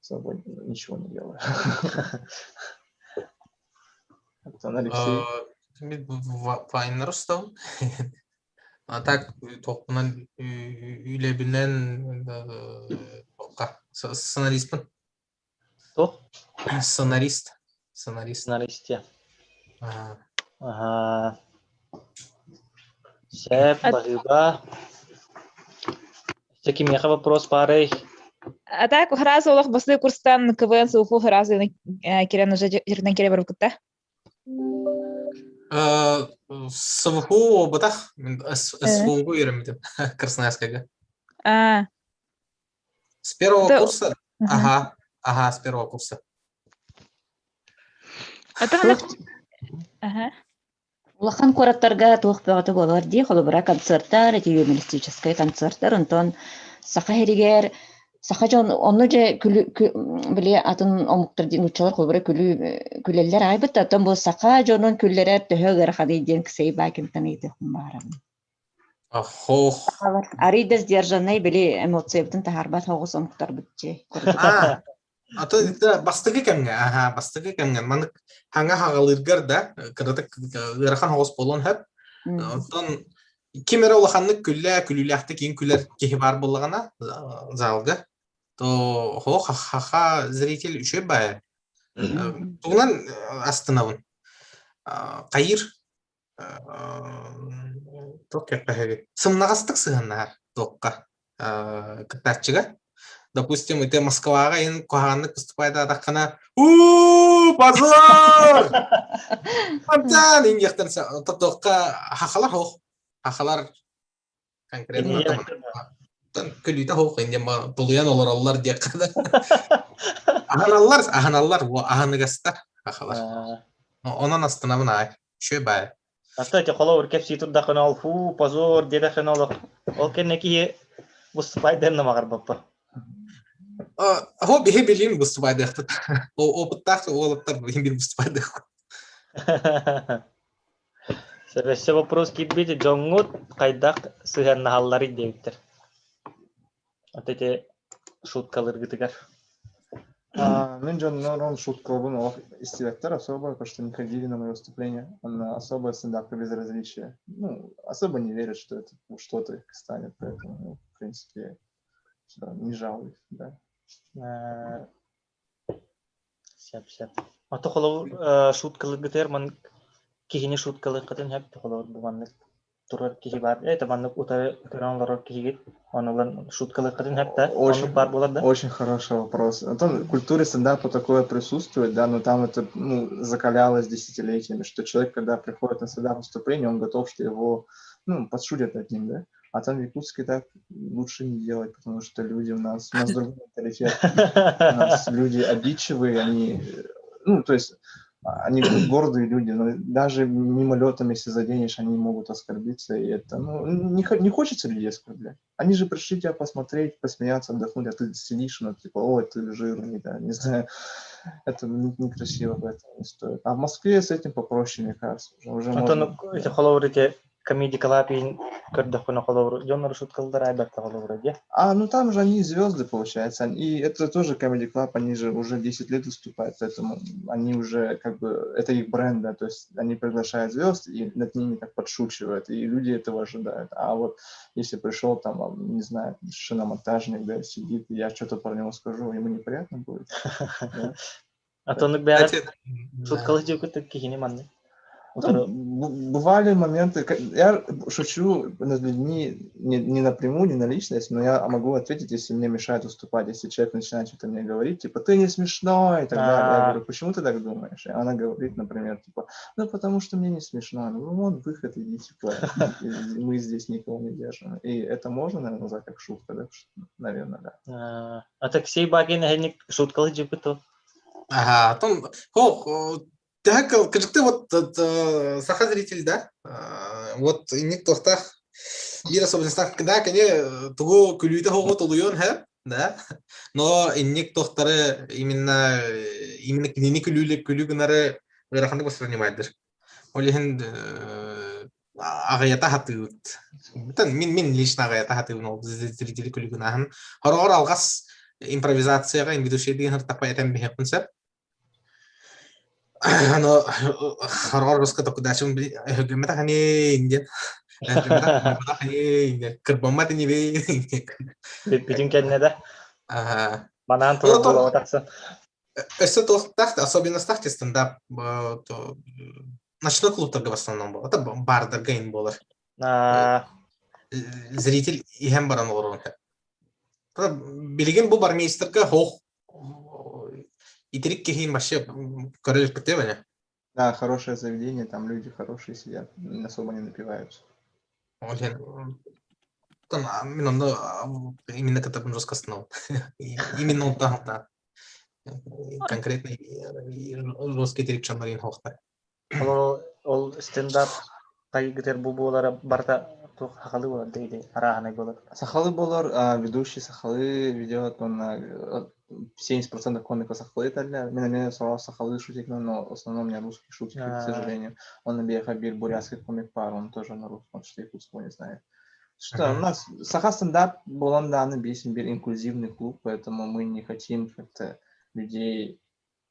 Speaker 2: Свободно, ничего не делаю. Алексей.
Speaker 3: Вайнерстон. А так топунан үйлебинен сценаристпын.
Speaker 1: Тух?
Speaker 3: Сценарист.
Speaker 1: Сценаристия. Ага. Сеп, багыба. Всякий меха вопрос парой.
Speaker 5: А так, раз олох басы курстан КВН СУФУ раз кирен уже жерден кире барып кытта.
Speaker 3: СВХУ батах СФУ йөрмидем. Красноярскага. С первого курса? Ага, с первого курса.
Speaker 6: Улахан кураттарга туохпагаты болар ди холобра концерттар, эти юмористические концерттар, онтон саха херигер, саха жон онну же биле атын омуктар дин учалар холобра күлеллер айбыт, атын бу саха жонун күллерер төһөгөр хады ден ксей бакинтан ите хумбарам.
Speaker 3: Охох.
Speaker 6: Арида сдержанный биле эмоциябытын тахарбат хогус омуктар битче.
Speaker 3: А то это бастыгы кемген. Маны ханга хагалыргар да, кырыта ырахан хогус болон хэп. Онтон кимера улаханны күлүләхте кийин күлер кеһи бар буллагана залга. То хаха зритель үшө бай. Тугунан астынабын. Кайыр токкаһаги. Сымнагастык сыгыннар токка. Кытачыга. Допустим, это Москва, и Куганнык поступает атакана. Позор! Антан инжекторся. Только хахалар конкретно там. Көлүтө хох инде булуян олар диye када. Аханалар хахалар. Онан астынабын ай. Шөбай.
Speaker 1: Кстати, холовер кепси тут даханал фу позор деда ханал. Ол кенеки выступать денно магарбаппа.
Speaker 3: Хо бихебилин выступает этот. Опыт так, олаттар бихебил выступает.
Speaker 1: Себесе вопрос киббити жоңгут кайдак сыганнаһаллары дейбиттер. Вот эти шуткалыргытыгар.
Speaker 2: Мен Джон шуткалыбын истебеттер особо, потому что не ходили на мои выступления. Он особо стендапка без различия. Ну, особо не верят, что это что-то их станет, поэтому, ну, в принципе, не жалуюсь, да.
Speaker 1: Сеп. Ото холо шуткалыргытыр ман кихини шуткалыргытын хеп холо буманнык турар кихи бар. Это маннык утары кыранлар кихигит. Онолан шуткалыргытын хеп да. Онлук бар болар да.
Speaker 2: Очень хороший вопрос. Там в культуре стендапа такое присутствует, да, но там это закалялось десятилетиями, что человек, когда приходит на стендап выступление, он готов, что его подшутят над ним, да. А там в Якутске так лучше не делать, потому что люди у нас другой менталитет. У нас люди обидчивые, они, то есть они гордые люди, но даже мимолетом, если заденешь, они могут оскорбиться, и это, не хочется людей оскорблять. Они же пришли тебя посмотреть, посмеяться, отдохнуть, а ты сидишь, типа, ой, ты жирный, да, не знаю, это некрасиво, поэтому не стоит. А в Москве с этим попроще, мне кажется, уже можно.
Speaker 1: Это холоврите комедий калапин кырдахуна холовру, Джоннор шуткалдар айберта холовру, да?
Speaker 2: Там же они звезды, получается, и это тоже Comedy Club, они же уже 10 лет выступают, поэтому они уже, как бы, это их бренд, да, то есть они приглашают звезд и над ними так подшучивают, и люди этого ожидают. А вот если пришел там, не знаю, шиномонтажник, да, сидит, и я что-то про него скажу, ему неприятно будет.
Speaker 1: А то набирать шуткалы джекуты кихини манны.
Speaker 2: Бывали моменты, я шучу над людьми не напрямую, не на личность, но я могу ответить, если мне мешает выступать, если человек начинает что-то мне говорить, типа, ты не смешной, и так далее. Я говорю, почему ты так думаешь? И она говорит, например, типа, потому что мне не смешно. Вот выход, иди, типа, мы здесь никого не держим. И это можно, наверное, назвать как шутка, да? Наверное, да.
Speaker 1: А так сей баги шуткалы джекуты.
Speaker 3: Ага, так, кажется, вот сахазритель, да? Вот никто так bir особенностях, когда они того кулюйте хого толуйон, да? Но инник тохтары именно клиник кулюгнары вераханды воспринимает. Олихен агайта хатыут. Мин лично агайта хатыут, но зрители кулюгнахан. Хорор алгас импровизацияга инвидушия деген хартапаятан бихе концепт. Но хорор баска токудашым гэмэта хани инде. Гэмэта хани инде. Кырбамма тени бе.
Speaker 1: Бидин кенне да. Банан
Speaker 3: Ну,
Speaker 1: тур боло такса.
Speaker 3: Это тохтах, особенностях стендап ночной клубтарга в основном был. Это бардарга ин болар. Зритель ихэм баран олорун. Билеген бу бармейстерга хох итерик кехин вообще королев потевания.
Speaker 2: Да, хорошее заведение, там люди хорошие сидят, особо не напиваются.
Speaker 3: Именно когда он рассказал. Именно он там. Конкретно жесткий дирекшн марин хохта.
Speaker 1: Ол стендап кайгытер бу болара барта хахалы болар дейди араханы болар.
Speaker 2: Сахалы болар, ведущий Сахалы ведет, он 70% комиков Сахалы итальян. Меня Сахалы шутит, но в основном у меня русский шутит, к сожалению. Он на Биахабир, бурятский комик пар, он тоже на русском, что якутского не знает. Что у нас Саха стендап был он данный бесенбир инклюзивный клуб, поэтому мы не хотим как-то людей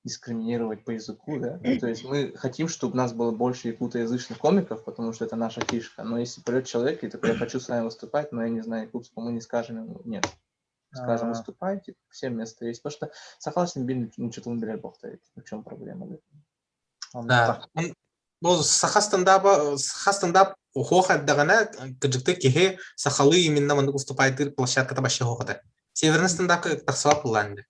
Speaker 2: дискриминировать по языку, да. То есть мы хотим, чтобы у нас было больше якутоязычных комиков, потому что это наша фишка. Но если придет человек и такой, я хочу с вами выступать, но я не знаю якутского, мы не скажем ему нет. Скажем, выступайте, всем место есть. Потому что Сахаласин бин ничего не берет повторить. В чем проблема?
Speaker 3: Да. Бұл Саха стендап ухоха дагана кыжыкты кихе Сахалы именно мандык выступайды площадкада башы хохада. Северный стендап таксава пуланды.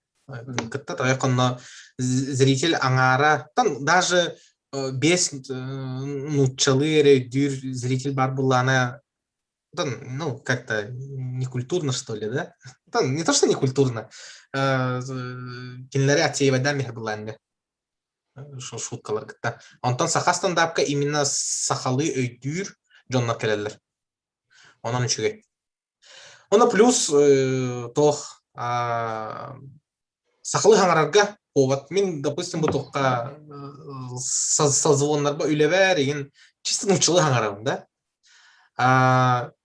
Speaker 3: Кытта тайконно зритель аңара там даже без нучалы дюр зритель бар булана как-то некультурно, что ли, да? Не то, что некультурно. Кинлари атеевайдан мехбуланды. Шуткалар кытта. Онтон Саха стендапка именно Сахалы өйдүр жоннар келелер. Онан үчүгө. Оны плюс тох Сахалы хаңарарга повод. Мен, допустим, бутукка созвоннарга үлебер еген чисто научилы хаңарам, да?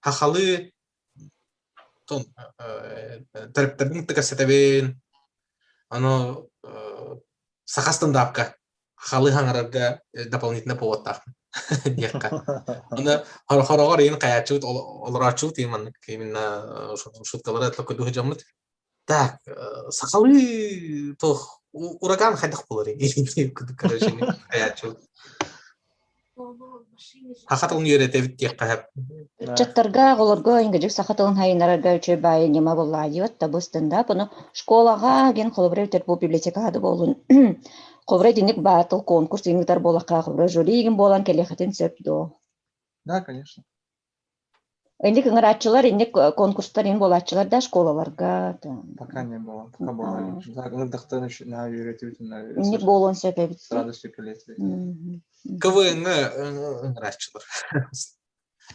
Speaker 3: Хахалы тон тарптардың тыкасетабен, оно сахастан дапка. Хахалы хаңарарга дополнительно поводтақ. Дияққа. Оны хорогор ен каячут олорачут именно именно шуткалар это көдү жамлыт. Так, сахалы тох ураган хайдах болар. Короче, каячут. Хахатыл нүйрөтөбүт дияққа.
Speaker 6: Чаттарга олорго ингежик сахатылын хайынарарга үчө бай нема болла диот та бустында буну школага ген холбрев терпу библиотекада болун. Хобре диник батыл конкурс ингдар болака хобре жюриген болан келехатин сөпдө.
Speaker 2: Да, конечно.
Speaker 6: Энди кыңырачылар инде конкурстар ин болачылар да школаларга.
Speaker 2: Пока не было. Пока было. Да, ыңырдыктан үчүн
Speaker 6: Инде болон сөпөбүт.
Speaker 2: с радостью келет.
Speaker 3: КВН ыңырачылар.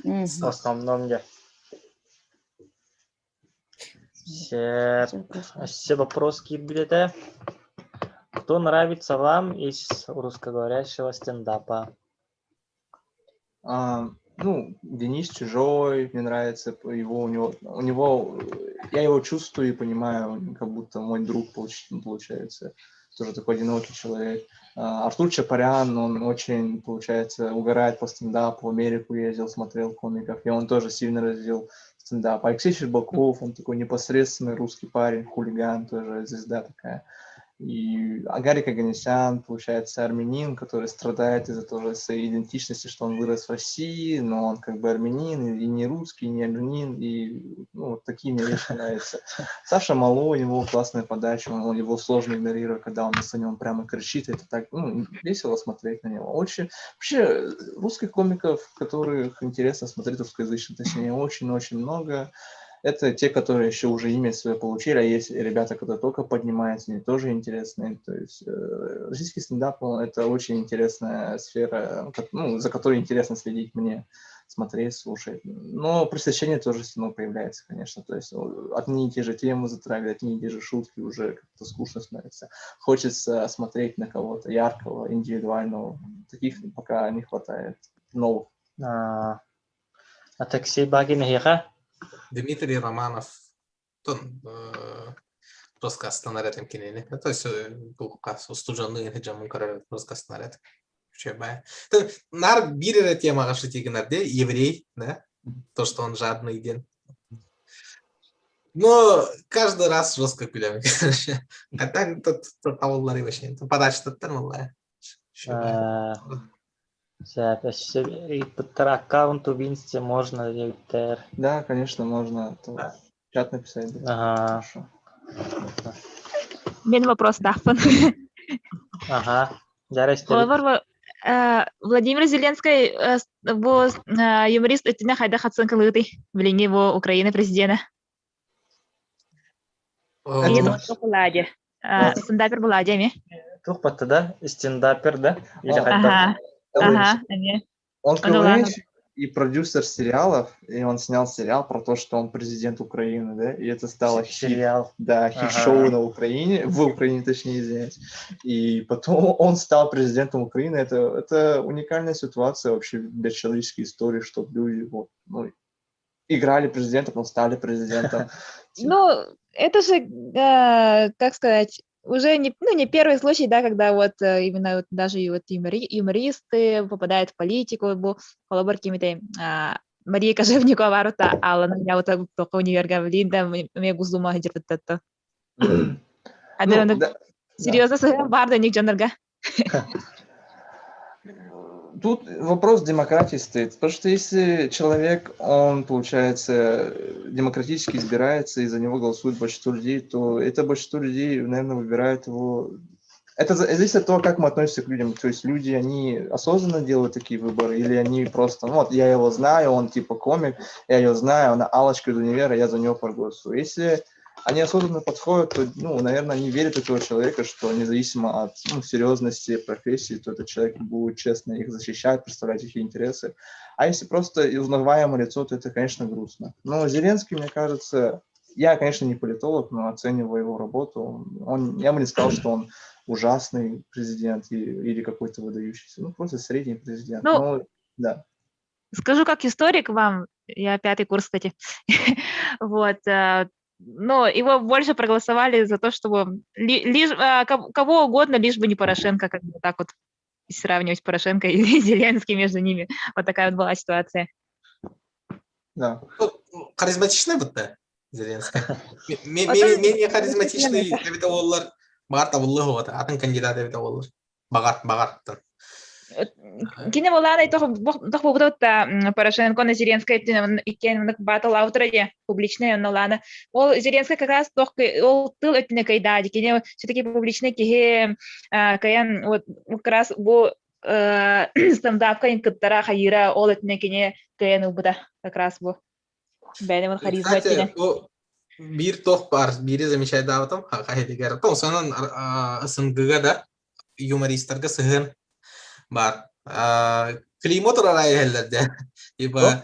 Speaker 1: В основном я. Все вопросы были. Кто нравится вам из русскоговорящего стендапа?
Speaker 2: Ну, Денис Чужой, мне нравится его, у него, я его чувствую и понимаю, как будто мой друг получается, тоже такой одинокий человек. Артур Чапарян, он очень, получается, угорает по стендапу, в Америку ездил, смотрел комиков, и он тоже сильно развил стендап. Алексей Щербаков, он такой непосредственный русский парень, хулиган, тоже звезда такая. И Гарик Оганесян, получается, армянин, который страдает из-за того своей идентичности, что он вырос в России, но он как бы армянин, и не русский, и не армянин, и вот такие мне вещи нравятся. Саша Мало, у него классная подача, он его сложно игнорировать, когда он на сцене, он прямо кричит, это так, весело смотреть на него. Очень, вообще, русских комиков, которых интересно смотреть русскоязычных, точнее, очень-очень много. Это те, которые еще уже имя свое получили, а есть ребята, которые только поднимаются, они тоже интересные. То есть российский стендап, это очень интересная сфера, за которой интересно следить мне, смотреть, слушать. Но пресыщение тоже все равно появляется, конечно. То есть одни и те же темы затрагивают, одни и те же шутки, уже как-то скучно становится. Хочется смотреть на кого-то яркого, индивидуального. Таких пока не хватает новых.
Speaker 1: Такси Багин Хиха?
Speaker 3: Дмитрий Романов, тон расказ на рядом кинели. То есть был каз устуженный хеджамун карар расказ на ряд. Чебай. Нар бирера тема гашитигнарде еврей, да? То, что он жадный день. Но каждый раз жестко пилям. А так тут таволлары вообще. Подача-то там
Speaker 1: По аккаунту Винсте можно ли?
Speaker 2: Да, конечно, можно. Чат написать.
Speaker 1: Ага.
Speaker 2: Хорошо.
Speaker 5: Мен вопрос дахпын.
Speaker 1: Ага.
Speaker 5: Владимир Зеленский был юморист, это хайда хатсан кылыты в линии его Украины президента. Это Влади. Стендапер Влади, ми?
Speaker 1: Тухпатты, да? Стендапер, да?
Speaker 2: Он КВНщик и продюсер сериалов, и он снял сериал про то, что он президент Украины, да, и это стало
Speaker 1: сериал.
Speaker 2: хит-шоу на Украине, в Украине, точнее, извиняюсь. И потом он стал президентом Украины. Это уникальная ситуация вообще для человеческой истории, что люди играли президента, потом стали президентом.
Speaker 5: Ну, это же, как сказать, уже не первый случай, да, когда вот именно вот даже и вот юмористы попадают в политику, коллаборки Мария Кожевникова варута, Алла, я вот только универга влинда, мне гузума хидертата. Серьезно, барда ник джанарга.
Speaker 2: Тут вопрос демократии стоит, потому что если человек, он, получается, демократически избирается, и за него голосует большинство людей, то это большинство людей, наверное, выбирает его. Это зависит от того, как мы относимся к людям. То есть люди, они осознанно делают такие выборы, или они просто, я его знаю, он типа комик, я ее знаю, она Аллочка из универа, я за него проголосую. Если они осознанно подходят, то, наверное, они верят в этого человека, что независимо от серьезности профессии, то этот человек будет честно их защищать, представлять их интересы. А если просто узнаваемое лицо, то это, конечно, грустно. Но Зеленский, мне кажется, я, конечно, не политолог, но оцениваю его работу. Я бы не сказал, что он ужасный президент или какой-то выдающийся. Просто средний президент. Да.
Speaker 5: Скажу как историк вам, я 5-й курс, кстати, вот, но его больше проголосовали за то, чтобы кого угодно, лишь бы не Порошенко, как бы так вот сравнивать Порошенко и Зеленский между ними. Вот такая вот была ситуация.
Speaker 2: Да.
Speaker 3: Харизматичный будто Зеленский.
Speaker 5: Отон
Speaker 3: Менее харизматичный Давид Оллар. Багар табыллы вот, атын кандидат Давид Оллар. Багар.
Speaker 5: Кине болладай тох бубут Порошенко на Зеленской иккен батл аутраде публичная налана. Ол Зеленский как раз тох ол тыл этне кайда кине все-таки публичный киге каян вот как раз бу стендап кайын кыттара хайыра ол этне кине каян убуда как раз бу. Бәне харизма этне.
Speaker 3: Bir тох бар, бири замечает даватам, хахайдигер. То сонан СНГга да юмористларга сыгын бар. Климо турарай хеллерде. Ибо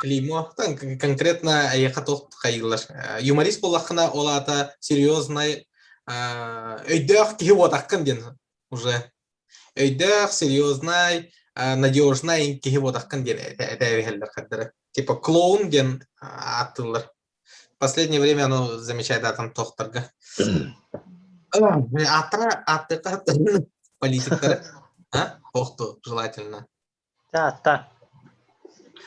Speaker 3: климо конкретно аяка тох хайылар. Юморист боллахына олата серьезный өйдөх кихи отаккан ден уже. Өйдөх серьезный надежный кихи отаккан ден эдәви хеллер хаддары. Типа клоун ден аттылар. В последнее время оно замечает там тохтарга. Атра политиктары. Тохту желательно.
Speaker 1: Да.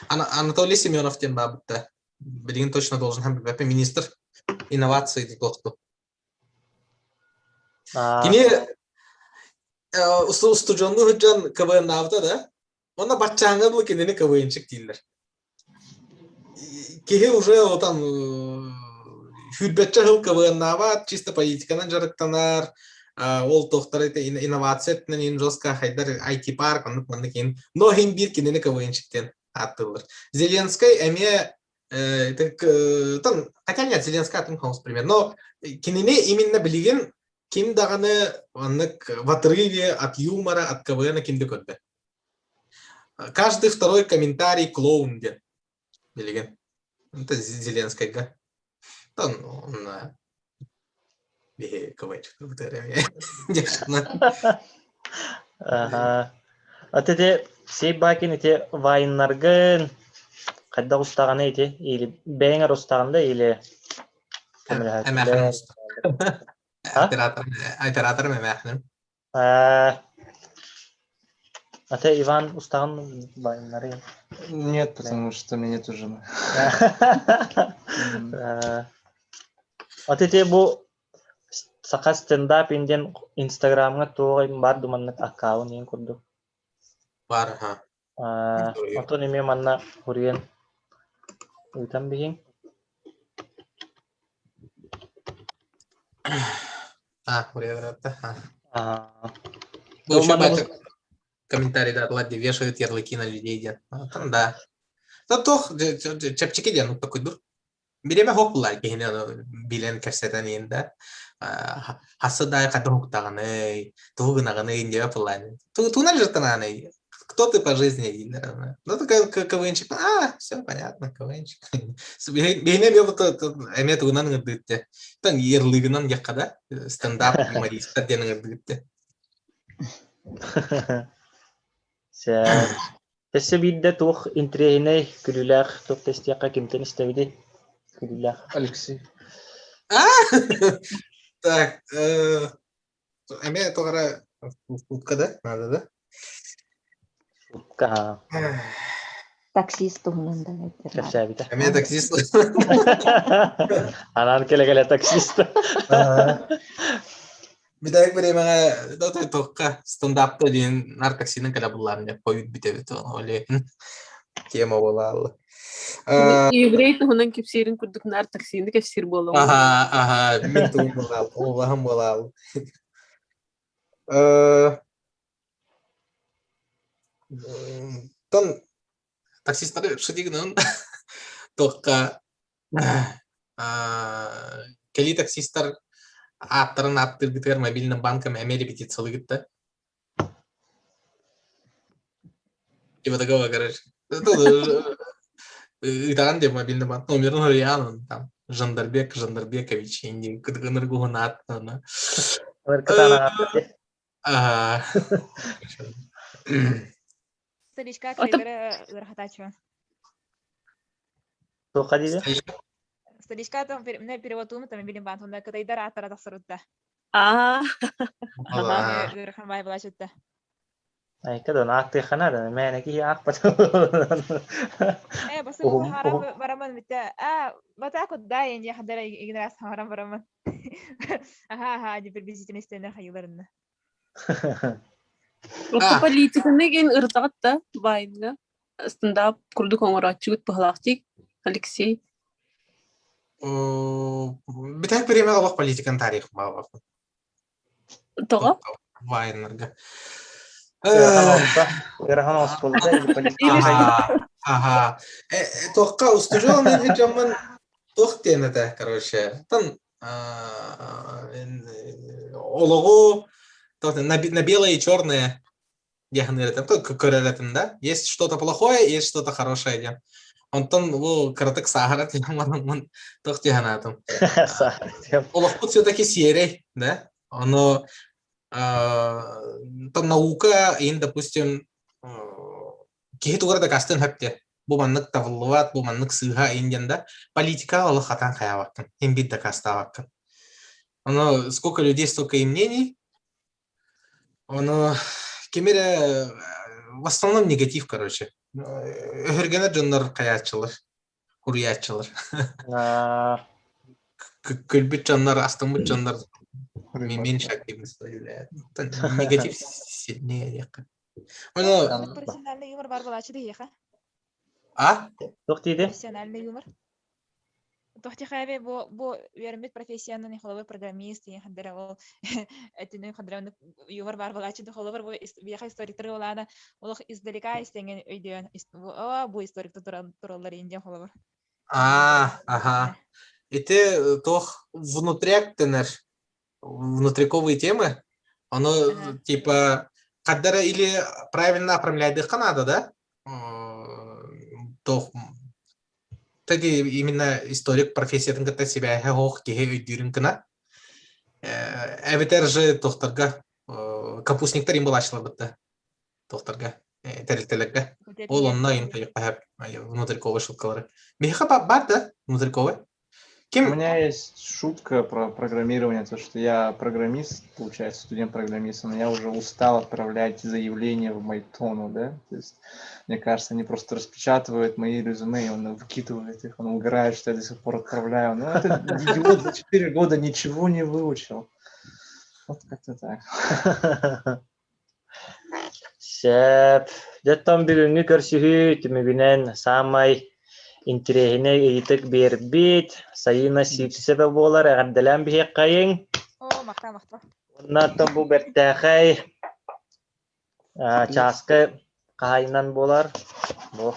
Speaker 3: Анатолий Семенов тем бабытта. Блин, точно должен быть министр инноваций тохту. Кини устужонну худжан КВН навта да? Она баччанга был кинени КВНчик дилер. Кихи уже там хүрбетче хыл КВН нават, чисто политиканан жарыктанар, ол тохтар инновациятнен жостка хайдар IT парк, но хим бир кинени КВНчиктен аттылыр. Зеленский эме хотя нет, Зеленский атын холмс пример, но кинени именно билеген ким даганы в отрыве от юмора, от КВН кимди көрдө. Каждый второй комментарий клоун ден билеген. Это Зеленская. Он КВНчик в ТРМ.
Speaker 1: Ага. Атете сейбакин ите вайнаргын кайда устаганы ите или бэңер устаганда или
Speaker 3: Оператор мемахнын.
Speaker 1: Ате Иван устаган вайнары.
Speaker 2: Нет, потому что у меня нету жены.
Speaker 1: Атете бу сака стендап инден инстаграмга тоой бар думаннык аккаунт ен курду.
Speaker 3: Бар, ха.
Speaker 1: Ото неме манна хуриен уйтан бигин.
Speaker 3: Хуриядратта. Комментарий да, ладно, вешают ярлыки на людей. Да. Да тох, чапчики ден, такой дур. Биреме хопулар кихине билен кәсетен енді. Хасыдай қатын хуктағаны, туғынағаны инде апыланы. Туна жыртынаны. Кто ты по жизни? Ну, ты КВНчик. Все понятно, КВНчик. Бейне бе вот эме тугынан гырдытте. Тан ерлыгынан яккада стендап юморист денен гырдытте.
Speaker 1: Тессе бидде тух интрейне күлүләх топ тестияка кимтен истебиди күлүләх.
Speaker 2: Алексей.
Speaker 3: Так, эме тогара утка да? Надо, да?
Speaker 1: Утка.
Speaker 6: Таксист туһунан
Speaker 1: Кепсәбите.
Speaker 3: Эме таксист.
Speaker 1: Анан келе таксист.
Speaker 3: Бидайык беремеге дотой токка стендапта дейін нар таксинин кәлі бұлларын деп қойып бітебет оле тема болалы.
Speaker 4: Еврей туһунан кепсерин күрдүк нар таксинди кепсер болу.
Speaker 3: Мен туғын болалы, олағым болалы. Тон таксисттары шыдигінен токка кәлі таксисттар аттарын аттыргытыр мобильным банкам әмелі петициялы гитті. Типа такого, короче. Итаган деп мобильный банк номерін ұриян, там, Жандарбекович, енді күдігінір ғуын аттыны.
Speaker 5: столичка
Speaker 4: Отып-
Speaker 5: кайгара ырахатачу.
Speaker 1: Туха диде.
Speaker 5: Столичка там мне переводум там билим бантунда катайдар атара тахсырутта.
Speaker 4: А,
Speaker 3: Ага.
Speaker 5: Ырахан бай балачутта.
Speaker 1: Ay kadon akti khana da mene ki akpat.
Speaker 5: Басы бу
Speaker 1: Ухум,
Speaker 5: харам
Speaker 1: ухум.
Speaker 5: бараман битте. Батакут дайын я хадара играс харам бараман. Ага, ди приблизительно стенер хайыларында.
Speaker 4: отто политиканы ген ыртагатта байынга. Стендап курдук оңорачыгыт пахлактик Алексей.
Speaker 3: Битак премия албак политикан тарих мага.
Speaker 4: Тога?
Speaker 3: Вайнерга.
Speaker 1: Ирахан олда или политика.
Speaker 3: Ага. Тоққа устужал мен хиджаман тоқ тенете, короче. Тан ологу на белое и черное яхнер там только коррелятен, да? Есть что-то плохое, есть что-то хорошее. Он там каратек сахара, он тоқ тиханатом. Ологу все-таки серый, да? Оно там наука, и, допустим, кихит уграда кастен хапте. Бу маннык тавыллуат, бу маннык сыга инденда политика аллах хатан хаяваккан. Имбит да каставаккан. Оно сколько людей, столько и мнений. Оно кемере в основном негатив, короче. Хергена джоннар каячылар, курьячылар. Көлбит джоннар, астымбыт джоннар меньше активность проявляет. Негатив сильнее.
Speaker 5: Профессиональный юмор бар балачы дейха.
Speaker 1: Тух диде.
Speaker 5: Профессиональный юмор. Тохти хайбе бу вермит профессиональный холовой программист и хадара ол этинен хадара юмор бар балачы да холовар бу бияха историктер олада олох издалека истенген өйдөн бу историк тураллар инде холовар.
Speaker 3: Ага. Это тох внутриковые темы, оно типа кадара или правильно оформлять их надо, да? То именно историк профессия тыңгата себя хох кеhe өйдүрүн кына. Эбитер же тохтарга капустниктер им балачлар битте. Тохтарга терилтелерге. Ол онна инте внутриковые шуткалары. Меха бар да внутриковые?
Speaker 2: У меня есть шутка про программирование, то что я программист, получается, студент-программист, но я уже устал отправлять заявления в Майтону, да, то есть, мне кажется, они просто распечатывают мои резюме, и он выкидывает их, он угорает, что я до сих пор отправляю, но этот идиот за 4 года ничего не выучил. Вот как-то так.
Speaker 1: Сеп, жаттан бүгүнгү көрсүхү түмүгүнен самай интерехине ыйтык бербит, сайына сипсебе болар, агардалан бихек кайын.
Speaker 5: Макта.
Speaker 1: Оннаттан бу бертахай часкы кайынан болар. Бу.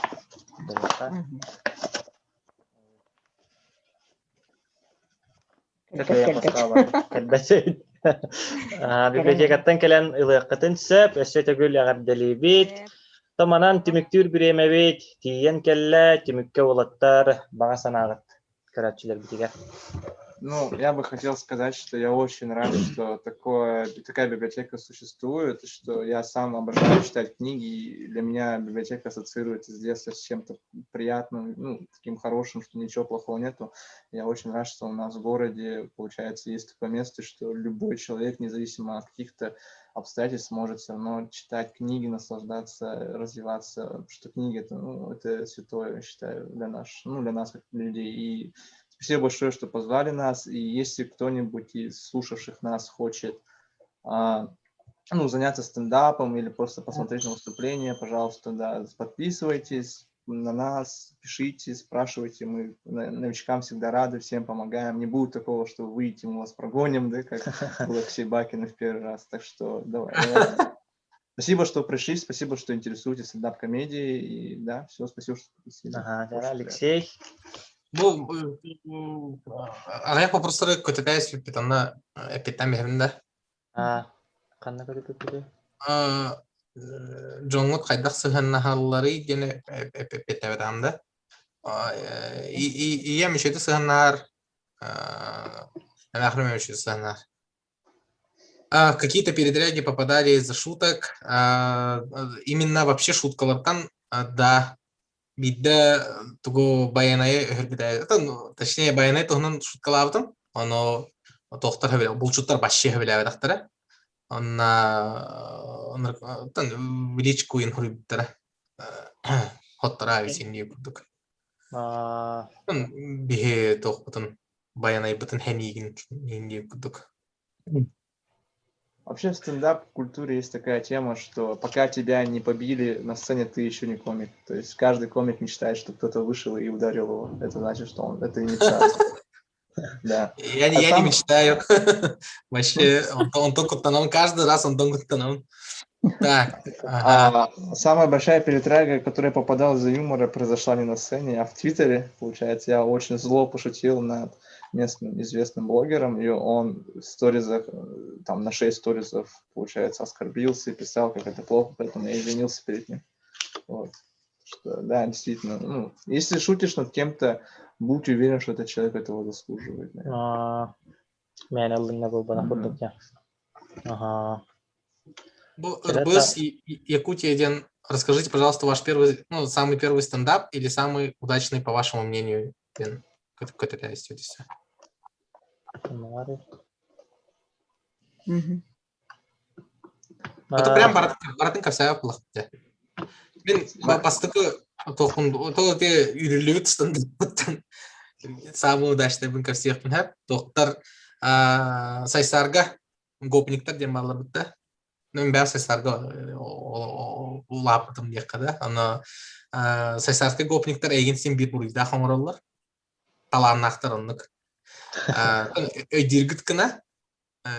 Speaker 1: Библиотекаттан келен ылыаккатын сөп, өссөтөгүл агардали бит. Томанан түмүктүр биремебит, тиен келле, түмүкке олаттар, бага санагыт көрөтчүлөр битиге.
Speaker 2: Ну, я бы хотел сказать, что я очень рад, что такая библиотека существует, что я сам обожаю читать книги, и для меня библиотека ассоциируется с детства с чем-то приятным, ну, таким хорошим, что ничего плохого нету. Я очень рад, что у нас в городе, получается, есть такое место, что любой человек, независимо от каких-то обстоятельств, может все равно читать книги, наслаждаться, развиваться, что книги это святое, я считаю, для нас как людей. И спасибо большое, что позвали нас. И если кто-нибудь из слушавших нас хочет заняться стендапом или просто посмотреть на выступление, пожалуйста, да, подписывайтесь на нас, пишите, спрашивайте. Мы новичкам всегда рады, всем помогаем. Не будет такого, что вы выйдете, мы вас прогоним, да, как у Алексея Бакина в первый раз. Так что давай. Спасибо, что пришли, спасибо, что интересуетесь стендап-комедией. И да, все, спасибо, что пригласили.
Speaker 1: Алексей.
Speaker 3: Ага, попросту көтөтәс питанна эпитам бирендә.
Speaker 1: Канна көтөтү.
Speaker 3: Жоңгот кайдак сыганна халлары гене эпитәвдәмдә. И мишәте сыганнар. Ахрым мишәте сыганнар. Какие-то передряги попадали из-за шуток. Именно вообще шуткалардан, да, бидде тугу баянай хөрбүдэ. Точнее, баянай тугунан шуткалабытым. Оно тохтар хабиле, бул шуттар башчы хабиле дактара. Онна тан личку ин хөрбүдэ. Хоттара висинди курдук. Бихе тохтун баянай бутун хенигин инди курдук.
Speaker 2: Вообще в стендап-культуре есть такая тема, что пока тебя не побили на сцене, ты еще не комик. То есть каждый комик мечтает, что кто-то вышел и ударил его. Это значит, что это имитация. Да.
Speaker 3: Я не мечтаю. Вообще, он только тонал, каждый раз он только тонал. Так.
Speaker 2: Самая большая передряга, которая попадала за юмора, произошла не на сцене, а в Твиттере. Получается, я очень зло пошутил над местным известным блогером, и он в сторизах, там на 6 сторизов, получается, оскорбился и писал, как это плохо, поэтому я извинился перед ним. Вот. Что, да, действительно, ну, если шутишь над кем-то, будь уверен, что этот человек этого заслуживает.
Speaker 3: РБС Якутия, расскажите, пожалуйста, ваш первый, ну, самый первый стендап или самый удачный, по вашему мнению, который остаетесь? Это прям баратын капсая плохо. Мен бастыкы то те үйрөлүбүт стендап самый удачный бин капсияпын хап. Доктор сайсарга гопниктер дем балар бутта. Мен бәс сайсарга улаптым дияқада. Аны сайсарга гопниктер эгин сен бир бурыйда хамыралар. Таланнактар оннук. Өйдиргит кына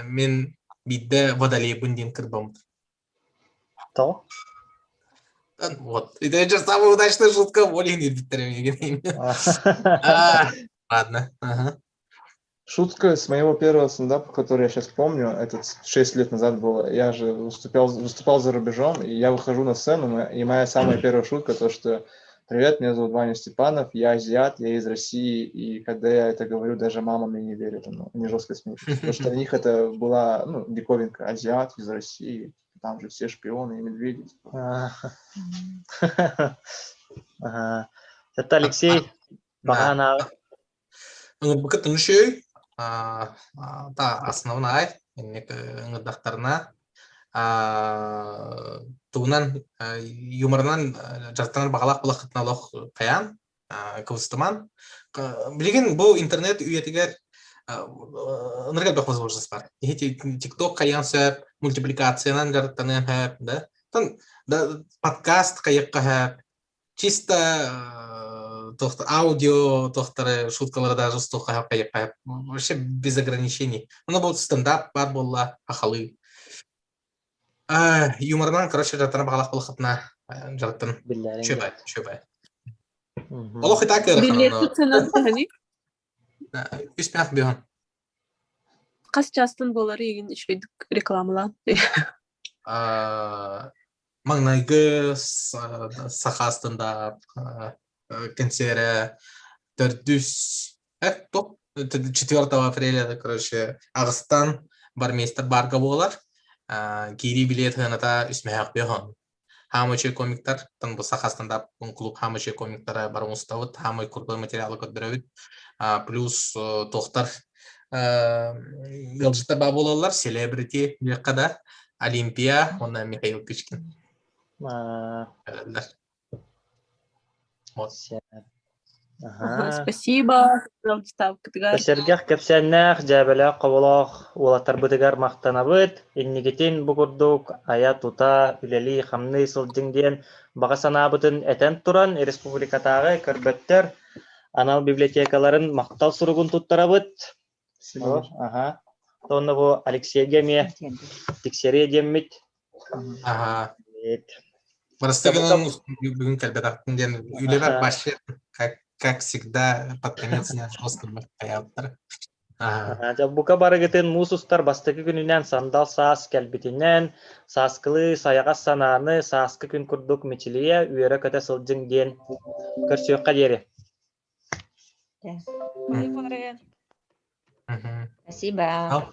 Speaker 3: мен бидде водолейбын дем кырбам.
Speaker 1: То?
Speaker 3: Вот. Это же самая удачная шутка, Волин и ладно.
Speaker 2: Шутка с моего первого стендапа, который я сейчас помню, это 6 лет назад было. Я же выступал за рубежом, и я выхожу на сцену, и моя самая первая шутка то, что «Привет, меня зовут Ваня Степанов, я азиат, я из России», и когда я это говорю, даже мама мне не верит, они жестко смеются. Потому что для них это была, ну, диковинка, азиат из России, там же все шпионы и медведи.
Speaker 1: Это Алексей.
Speaker 3: Букет нушей, та основная, докторна, тугунан юморнан жартанар багалак булакытналох каян, кыбыстыман. Билген бу интернет үйетигер ныргал бак возможность бар. Тикток каян сөп, мультипликациянан жартанан хэп, да? Подкаст каяк хэп, чисто аудио, шуткалары даже столько вообще без ограничений. Оно был стендап, бар была ахалы. Юморнан, короче, жартана багалах булахатна жартан. Чөбай. Олох и так
Speaker 4: Билеты ценасы
Speaker 3: Үспях бехан.
Speaker 4: Қас жастын болар еген ішкейдік рекламалан.
Speaker 3: Маңнайгы сақастында концерт 4 апреля, короче, Ағыстан бармейстер барға болар. Кири билет ғаната үсмәйақ бехан. Хамычы комиктар, тан бұл сақастанда клуб хамычы комиктара барым ұстауыд, хамы күрді материалы көдбірәуід. Плюс тоқтар ғылжыта ба болалар, селебрити беқада, Олимпия, онна Михаил Кычкин.
Speaker 4: Спасибо.
Speaker 1: Сергех кепсеннах жабеле коболох улатар бытыгар мактанабыт иннигетин бугурдук ая тута үлели хамны сылдыңден бага санабытын этен туран республикатагы көрбөттөр анал библиотекаларын мактал суругун туттарабыт. Тонны бу Алексейге ме тиксере деммит.
Speaker 3: Марастыгынан бүгін кәлбетақтың ден үйлебәр башы, как всегда, под конец жестко каяптыр.
Speaker 1: Бука барыгытын мусустар бастыгы күнүнен сандал саас кәлбетинен, сааскылы саяға сананы, сааскы күн күрдук мечилие, үйері көте сылжың ден көрсөкка дери.
Speaker 6: Спасибо.